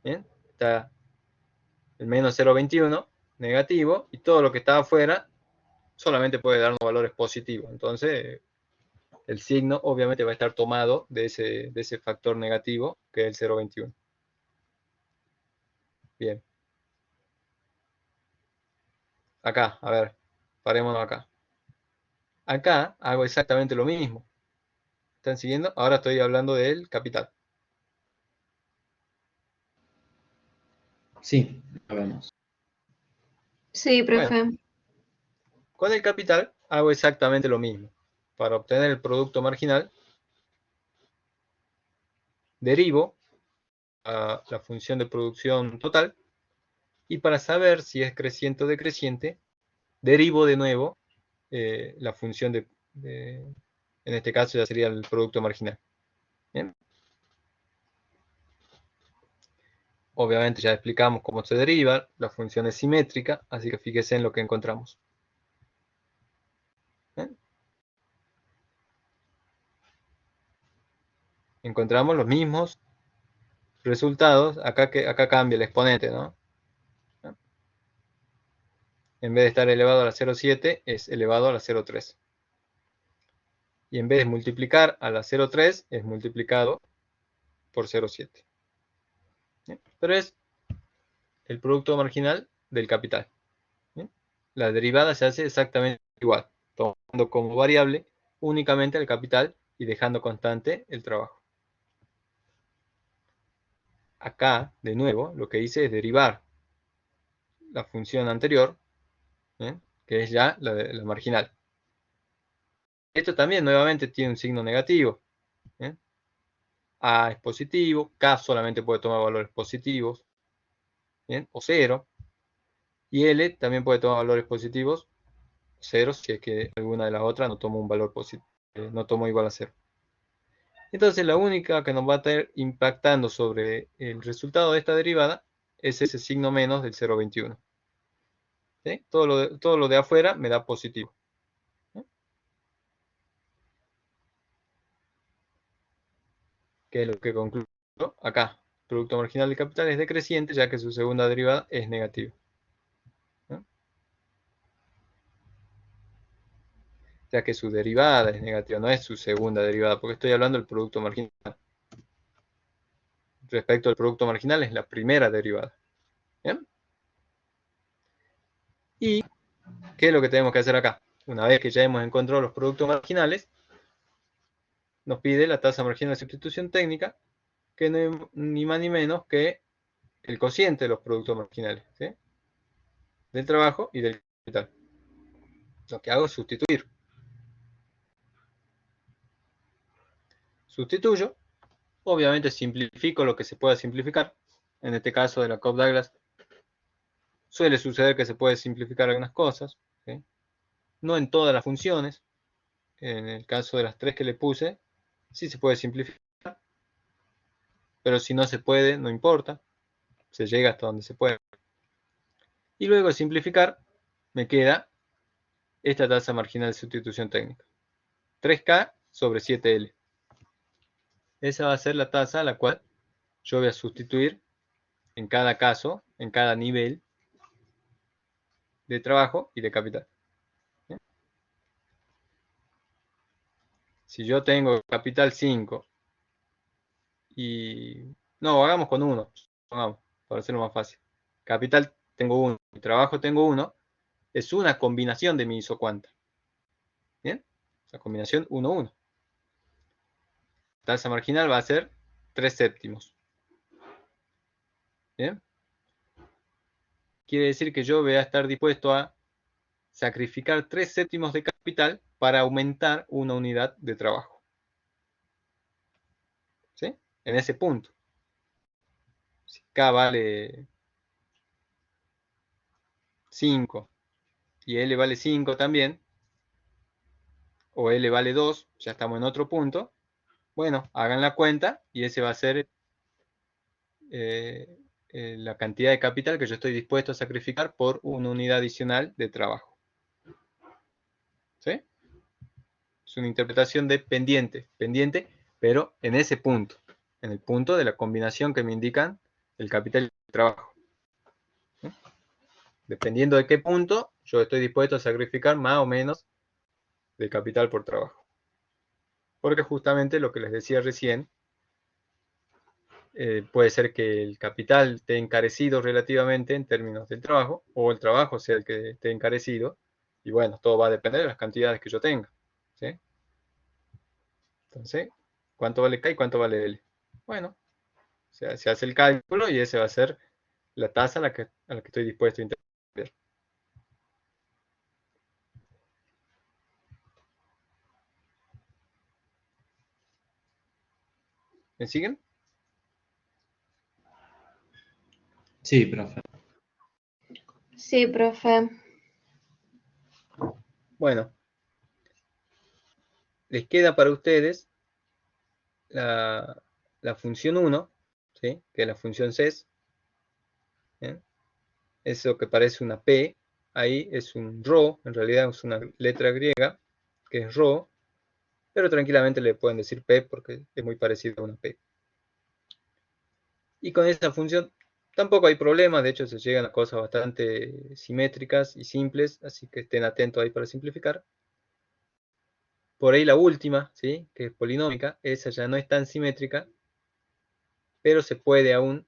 ¿Bien? Está el menos 0,21 negativo y todo lo que está afuera solamente puede darnos valores positivos. Entonces, el signo obviamente va a estar tomado de ese factor negativo que es el 0,21. Bien. Acá, a ver, parémonos acá. Acá hago exactamente lo mismo. ¿Están siguiendo? Ahora estoy hablando del capital. Sí, lo vemos. Sí, Bueno, profe. con el capital hago exactamente lo mismo. Para obtener el producto marginal, derivo a la función de producción total y para saber si es creciente o decreciente, derivo de nuevo la función en este caso ya sería el producto marginal. ¿Bien? Obviamente ya explicamos cómo se deriva, la función es simétrica, así que fíjese en lo que encontramos. ¿Bien? Encontramos los mismos resultados, acá cambia el exponente, ¿no? En vez de estar elevado a la 0,7, es elevado a la 0,3. Y en vez de multiplicar a la 0,3, es multiplicado por 0,7. ¿Bien? Pero es el producto marginal del capital. ¿Bien? La derivada se hace exactamente igual, tomando como variable únicamente el capital y dejando constante el trabajo. Acá, de nuevo, lo que hice es derivar la función anterior, ¿bien? Que es ya la marginal. Esto también nuevamente tiene un signo negativo. ¿Bien? A es positivo, K solamente puede tomar valores positivos, ¿bien? O 0. Y L también puede tomar valores positivos, 0, si es que alguna de las otras no toma un valor positivo, no toma igual a 0. Entonces la única que nos va a estar impactando sobre el resultado de esta derivada es ese signo menos del 0,21. ¿Sí? Todo lo de afuera me da positivo. que es lo que concluyo acá. El producto marginal del capital es decreciente, ya que su segunda derivada es negativa. ¿No? Ya que su derivada es negativa, no es su segunda derivada, porque estoy hablando del producto marginal. Respecto al producto marginal es la primera derivada. ¿Bien? ¿Y qué es lo que tenemos que hacer acá? Una vez que ya hemos encontrado los productos marginales, nos pide la tasa marginal de sustitución técnica, que no es ni más ni menos que el cociente de los productos marginales, ¿sí? Del trabajo y del capital. Lo que hago es sustituir. Sustituyo, obviamente simplifico lo que se pueda simplificar. En este caso de la Cobb-Douglas, suele suceder que se puede simplificar algunas cosas, ¿sí? No en todas las funciones. En el caso de las tres que le puse, sí se puede simplificar, pero si no se puede, no importa, se llega hasta donde se puede. Y luego de simplificar, me queda esta tasa marginal de sustitución técnica, 3K sobre 7L. Esa va a ser la tasa a la cual yo voy a sustituir en cada caso, en cada nivel de trabajo y de capital. ¿Bien? Si yo tengo capital 5 y... No, hagamos con 1, vamos, para hacerlo más fácil. Capital tengo 1 y trabajo tengo 1, es una combinación de mi isocuanta. ¿Bien? La combinación 1, 1. Tasa marginal va a ser 3 séptimos. ¿Bien? Quiere decir que yo voy a estar dispuesto a sacrificar 3 séptimos de capital para aumentar una unidad de trabajo. ¿Sí? En ese punto. Si K vale 5 y L vale 5 también, o L vale 2, ya estamos en otro punto, bueno, hagan la cuenta y ese va a ser la cantidad de capital que yo estoy dispuesto a sacrificar por una unidad adicional de trabajo. ¿Sí? Es una interpretación de pendiente, pero en ese punto, en el punto de la combinación que me indican el capital y el trabajo. ¿Sí? Dependiendo de qué punto, yo estoy dispuesto a sacrificar más o menos de capital por trabajo. Porque justamente lo que les decía recién, puede ser que el capital esté encarecido relativamente en términos del trabajo, o el trabajo sea el que esté encarecido, y bueno, todo va a depender de las cantidades que yo tenga. ¿Sí? Entonces, ¿cuánto vale K y cuánto vale L? Bueno, se hace el cálculo y ese va a ser la tasa a la que estoy dispuesto a intercambiar. ¿Me siguen? Sí, profe. Sí, profe. Bueno, les queda para ustedes la función 1, ¿sí? Que es la función CES. ¿Bien? Eso que parece una P, ahí es un ρ, en realidad es una letra griega, que es ρ, pero tranquilamente le pueden decir P porque es muy parecido a una P. Y con esta función tampoco hay problema, de hecho se llegan a cosas bastante simétricas y simples, así que estén atentos ahí para simplificar. Por ahí la última, ¿sí? Que es polinómica, esa ya no es tan simétrica, pero se puede aún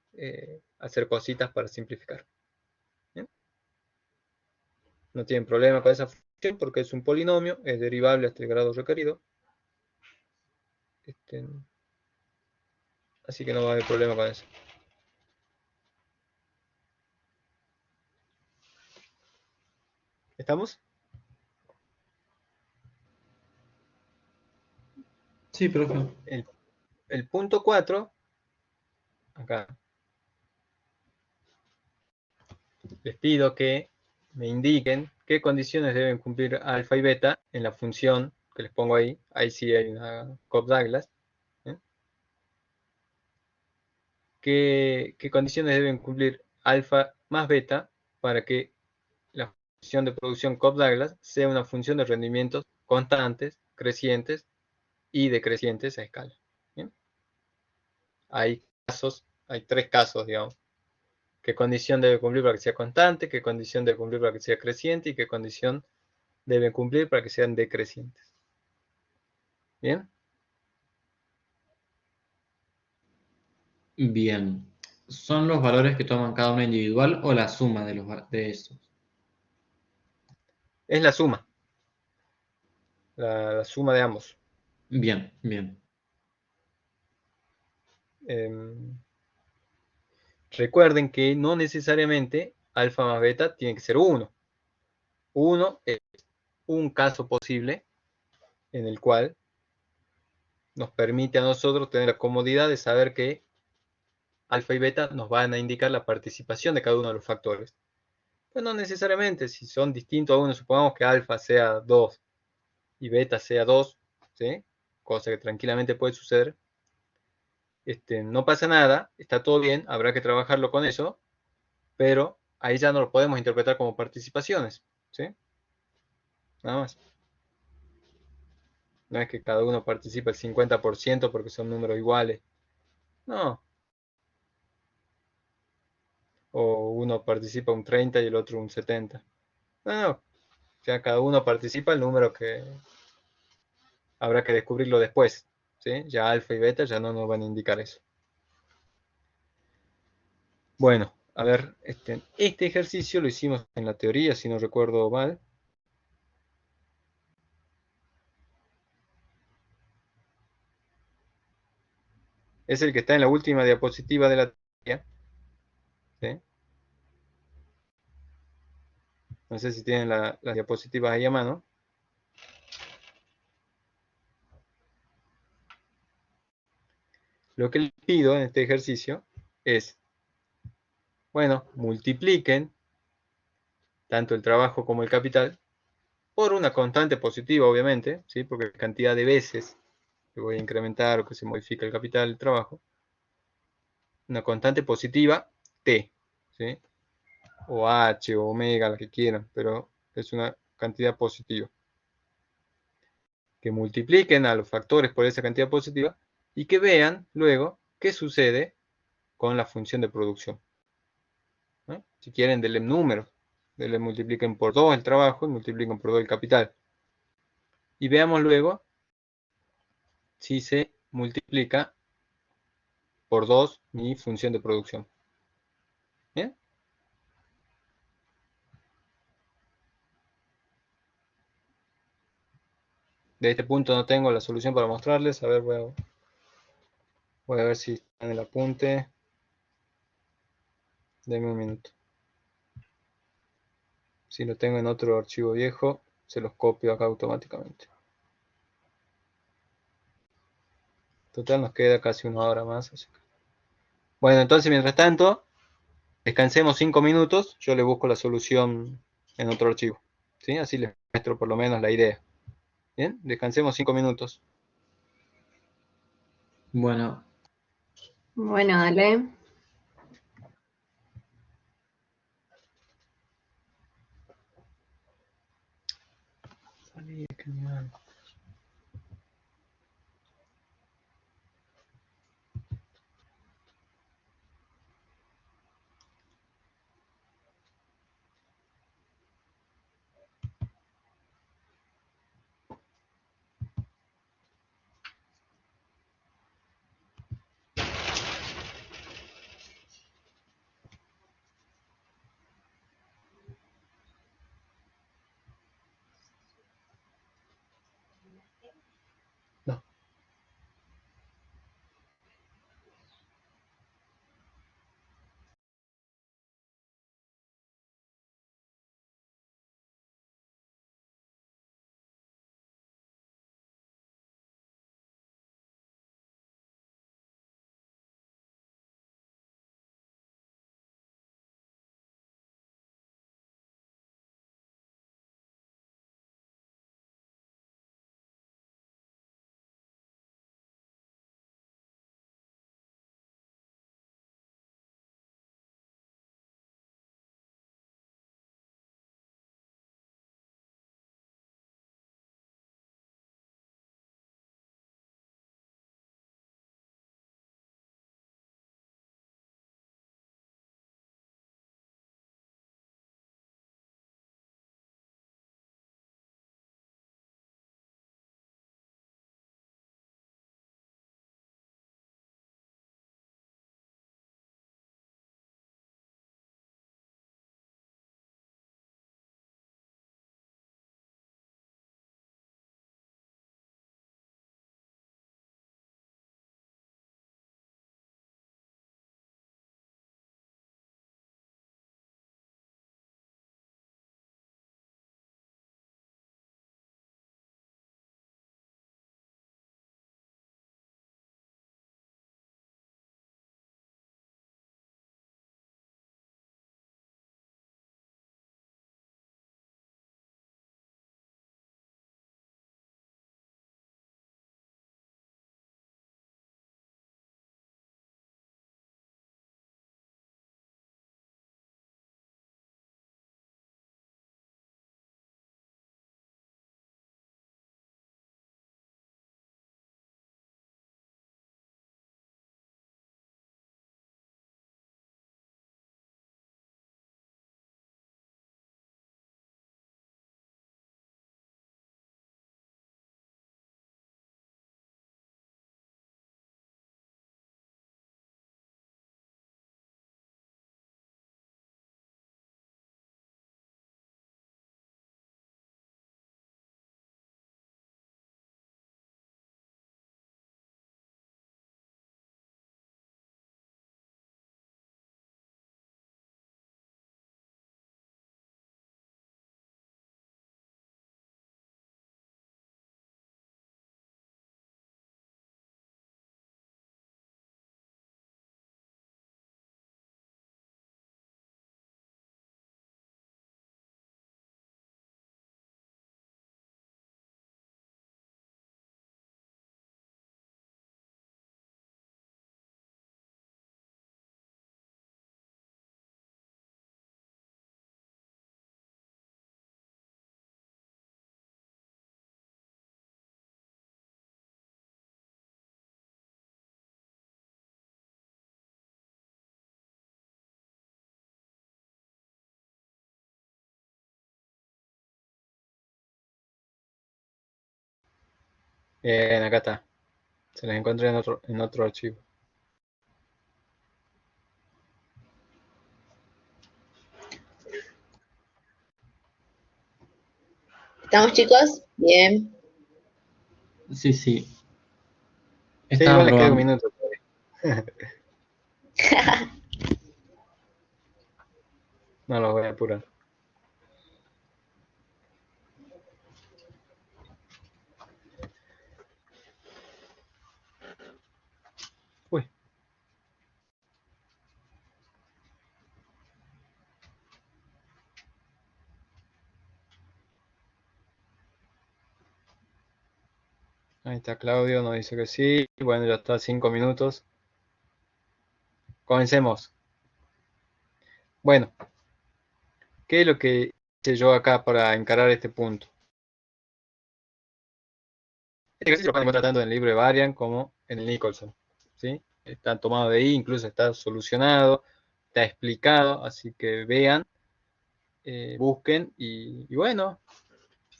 hacer cositas para simplificar. ¿Bien? No tienen problema con esa función porque es un polinomio, es derivable hasta el grado requerido. Así que no va a haber problema con eso. ¿Estamos? Sí, profe. El punto 4, acá, les pido que me indiquen qué condiciones deben cumplir alfa y beta en la función que les pongo ahí. Ahí sí hay una Cobb-Douglas. ¿Eh? ¿Qué condiciones deben cumplir alfa más beta para que la función de producción Cobb-Douglas sea una función de rendimientos constantes, crecientes y decrecientes a escala? ¿Bien? hay tres casos, digamos. ¿Qué condición debe cumplir para que sea constante? ¿Qué condición debe cumplir para que sea creciente? ¿Y qué condición debe cumplir para que sean decrecientes? ¿Bien? Bien. ¿Son los valores que toman cada uno individual o la suma de esos? Es la suma. La suma de ambos. Bien, bien. Recuerden que no necesariamente alfa más beta tiene que ser 1. 1 es un caso posible en el cual nos permite a nosotros tener la comodidad de saber que alfa y beta nos van a indicar la participación de cada uno de los factores. Pues no necesariamente, si son distintos a uno, supongamos que alfa sea 2 y beta sea 2, ¿sí? Cosa que tranquilamente puede suceder. No pasa nada, está todo bien, habrá que trabajarlo con eso, pero ahí ya no lo podemos interpretar como participaciones, ¿sí? Nada más. No es que cada uno participe el 50% porque son números iguales. No. O uno participa un 30 y el otro un 70. No, no. O sea, cada uno participa el número que habrá que descubrirlo después. ¿Sí? Ya alfa y beta ya no nos van a indicar eso. Bueno, a ver, este ejercicio lo hicimos en la teoría, si no recuerdo mal. Es el que está en la última diapositiva de la teoría. ¿Sí? No sé si tienen las diapositivas ahí a mano. Lo que les pido en este ejercicio es, bueno, multipliquen tanto el trabajo como el capital por una constante positiva, obviamente, ¿sí? Porque la cantidad de veces que voy a incrementar o que se modifica el capital del trabajo, una constante positiva T, ¿sí? O H o omega, la que quieran, pero es una cantidad positiva. Que multipliquen a los factores por esa cantidad positiva y que vean luego qué sucede con la función de producción. ¿No? Si quieren, denle números, denle multipliquen por 2 el trabajo y multipliquen por 2 el capital. Y veamos luego si se multiplica por 2 mi función de producción. ¿Bien? De este punto no tengo la solución para mostrarles. A ver, voy a ver si está en el apunte. Denme un minuto. Si lo tengo en otro archivo viejo, se los copio acá automáticamente. Total, nos queda casi una hora más. Así que... Bueno, entonces, mientras tanto, descansemos 5 minutos. Yo le busco la solución en otro archivo. ¿Sí? Así les muestro por lo menos la idea. Bien, descansemos 5 minutos. Bueno, Bueno, dale. Acá está. Se las encontré en otro archivo. ¿Estamos, chicos? Bien. Sí, sí. Sí, Estaba igual le queda un probando. minuto todavía. No los voy a apurar. Uy. Ahí está Claudio, nos dice que sí. Bueno, ya está 5 minutos. Comencemos. Bueno, ¿qué es lo que hice yo acá para encarar este punto? Este ejercicio lo pueden encontrar tanto en el libro de Varian como en el Nicholson. ¿Sí? Está tomado de ahí, incluso está solucionado, está explicado, así que vean, busquen y bueno,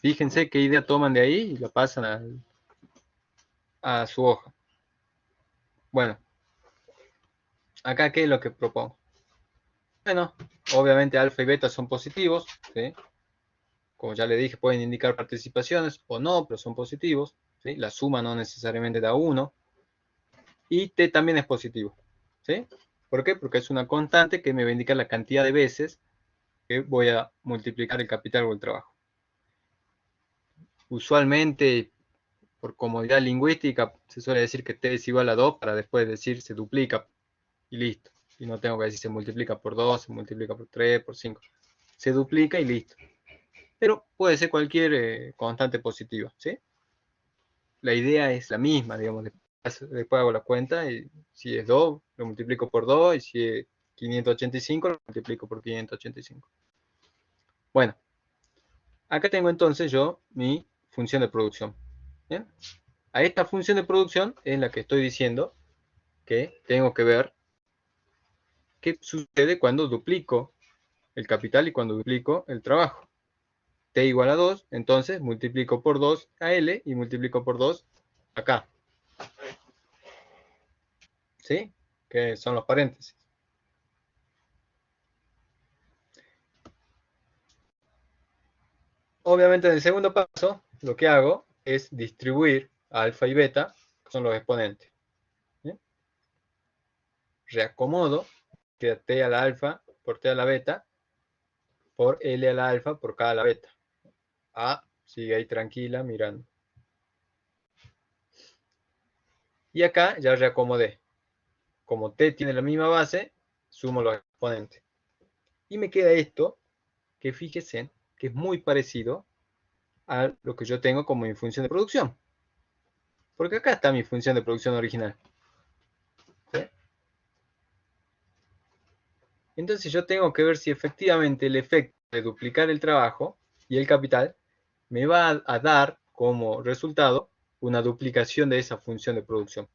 fíjense qué idea toman de ahí y la pasan a su hoja. Bueno, acá qué es lo que propongo. Bueno, obviamente alfa y beta son positivos, ¿sí? Como ya le dije, pueden indicar participaciones o no, pero son positivos, ¿sí? La suma no necesariamente da 1. Y t también es positivo, ¿sí? ¿Por qué? Porque es una constante que me va a indicar la cantidad de veces que voy a multiplicar el capital o el trabajo. Usualmente, por comodidad lingüística, se suele decir que t es igual a 2 para después decir se duplica y listo. Y no tengo que decir se multiplica por 2, se multiplica por 3, por 5. Se duplica y listo. Pero puede ser cualquier constante positiva, ¿sí? La idea es la misma, digamos, después hago la cuenta y si es 2, lo multiplico por 2 y si es 585, lo multiplico por 585. Bueno, acá tengo entonces yo mi función de producción. ¿Bien? A esta función de producción es la que estoy diciendo que tengo que ver qué sucede cuando duplico el capital y cuando duplico el trabajo. T igual a 2, entonces multiplico por 2 a L y multiplico por 2 acá. ¿Sí? Que son los paréntesis. Obviamente en el segundo paso lo que hago es distribuir alfa y beta, que son los exponentes. ¿Sí? Reacomodo, queda t a la alfa por t a la beta, por L a la alfa por K a la beta. A sigue ahí tranquila mirando. Y acá ya reacomodé. Como t tiene la misma base, sumo los exponentes. Y me queda esto, que fíjense que es muy parecido a lo que yo tengo como mi función de producción. Porque acá está mi función de producción original. ¿Sí? Entonces yo tengo que ver si efectivamente el efecto de duplicar el trabajo y el capital me va a dar como resultado una duplicación de esa función de producción.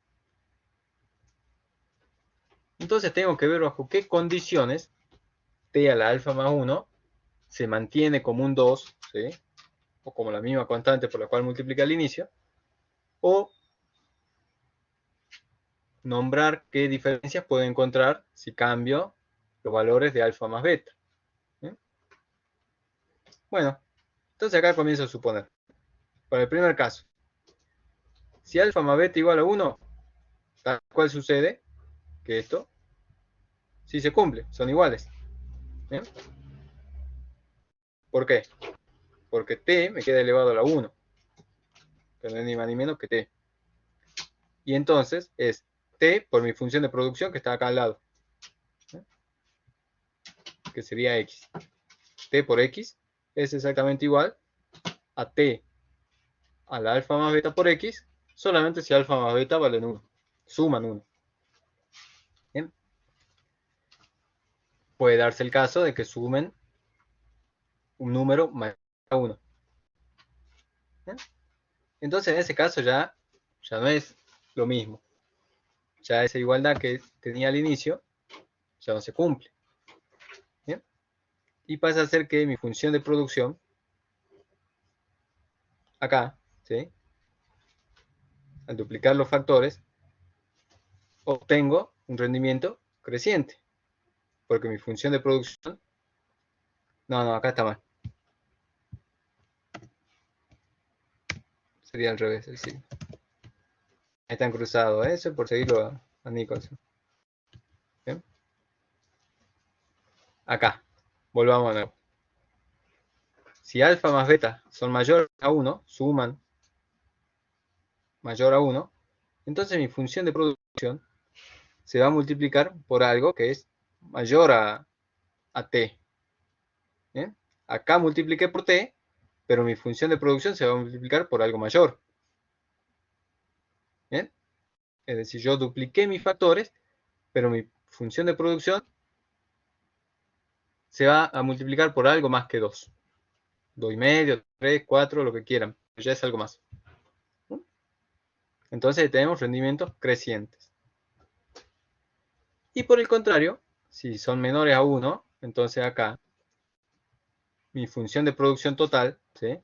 Entonces tengo que ver bajo qué condiciones t a la alfa más 1 se mantiene como un 2, ¿sí? O como la misma constante por la cual multiplica al inicio, o nombrar qué diferencias puedo encontrar si cambio los valores de alfa más beta. ¿Sí? Bueno, entonces acá comienzo a suponer. Para el primer caso, si alfa más beta igual a 1, tal cual sucede que esto sí se cumple, son iguales. ¿Bien? ¿Por qué? Porque t me queda elevado a la 1, que no es ni más ni menos que t. Y entonces es t por mi función de producción que está acá al lado, ¿sí? Que sería x. T por x es exactamente igual a t a la alfa más beta por x, solamente si alfa más beta valen 1, suman 1. ¿Bien? Puede darse el caso de que sumen un número más 1. ¿Bien? Entonces en ese caso ya no es lo mismo. Ya esa igualdad que tenía al inicio ya no se cumple. ¿Bien? Y pasa a ser que mi función de producción, acá, ¿sí? al duplicar los factores, obtengo un rendimiento creciente. Porque mi función de producción... No, acá está mal. Sería al revés el signo. Ahí están cruzados. Eso por seguirlo a Nicholson. ¿Bien? Acá. Volvamos a nuevo. Si alfa más beta son mayor a 1, suman mayor a 1, entonces mi función de producción se va a multiplicar por algo que es mayor a t. ¿Bien? Acá multipliqué por t, pero mi función de producción se va a multiplicar por algo mayor. ¿Bien? Es decir, yo dupliqué mis factores, pero mi función de producción se va a multiplicar por algo más que 2. 2,5, 3, 4, lo que quieran. Ya es algo más. Entonces tenemos rendimientos crecientes. Y por el contrario, si son menores a 1, entonces acá mi función de producción total, ¿sí?,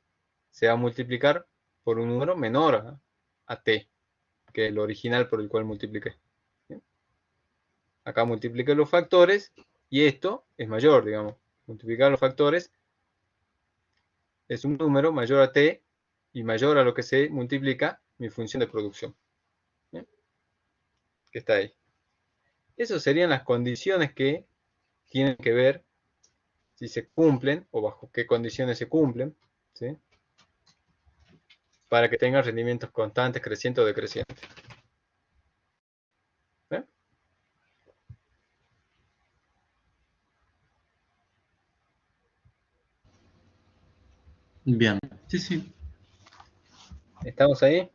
se va a multiplicar por un número menor a t, que es el original por el cual multipliqué. ¿Sí? Acá multipliqué los factores y esto es mayor, digamos. Multiplicar los factores es un número mayor a t y mayor a lo que se multiplica mi función de producción. ¿Sí? Que está ahí. Esas serían las condiciones que tienen que ver si se cumplen o bajo qué condiciones se cumplen, ¿sí?, para que tengan rendimientos constantes, crecientes o decrecientes. ¿Bien? Bien. Sí, sí. ¿Estamos ahí?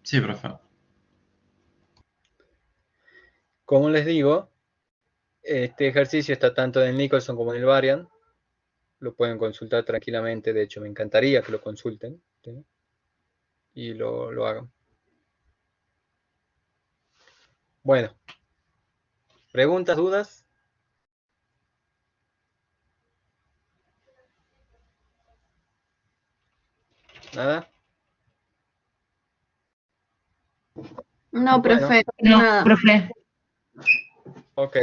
Sí, profe. Como les digo, este ejercicio está tanto en el Nicholson como en el Varian. Lo pueden consultar tranquilamente. De hecho, me encantaría que lo consulten, ¿sí?, y lo hagan. Bueno, ¿preguntas, dudas? ¿Nada? No, Bueno, profe, No, nada. profe. ok.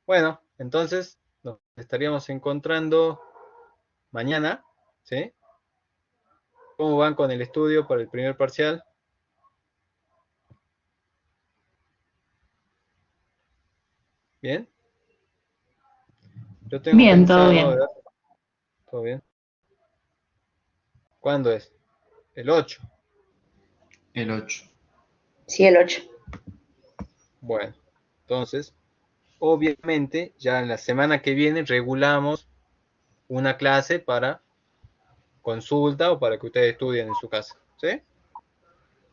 Bueno, entonces nos estaríamos encontrando mañana, ¿sí? ¿Cómo van con el estudio para el primer parcial? ¿Bien? Yo tengo Bien, todo pensado, a bien. ver, ¿todo bien? ¿Cuándo es? El 8. El 8. Sí, el 8. Bueno, entonces, obviamente, ya en la semana que viene regulamos una clase para consulta o para que ustedes estudien en su casa, ¿sí?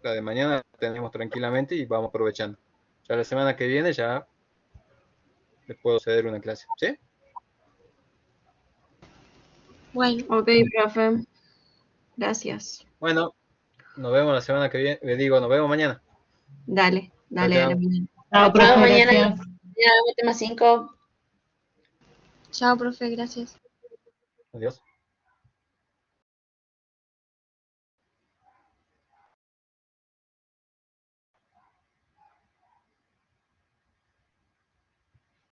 La de mañana la tenemos tranquilamente y vamos aprovechando. Ya la semana que viene ya les puedo ceder una clase, ¿sí? Bueno, ok, profe. Gracias. Bueno, nos vemos la semana que viene, les digo, nos vemos mañana. Dale, Chao, dale, chao. dale. Chao, Chao, profe, mañana. gracias. Mañana vemos tema 5. Chao, profe, gracias. Adiós.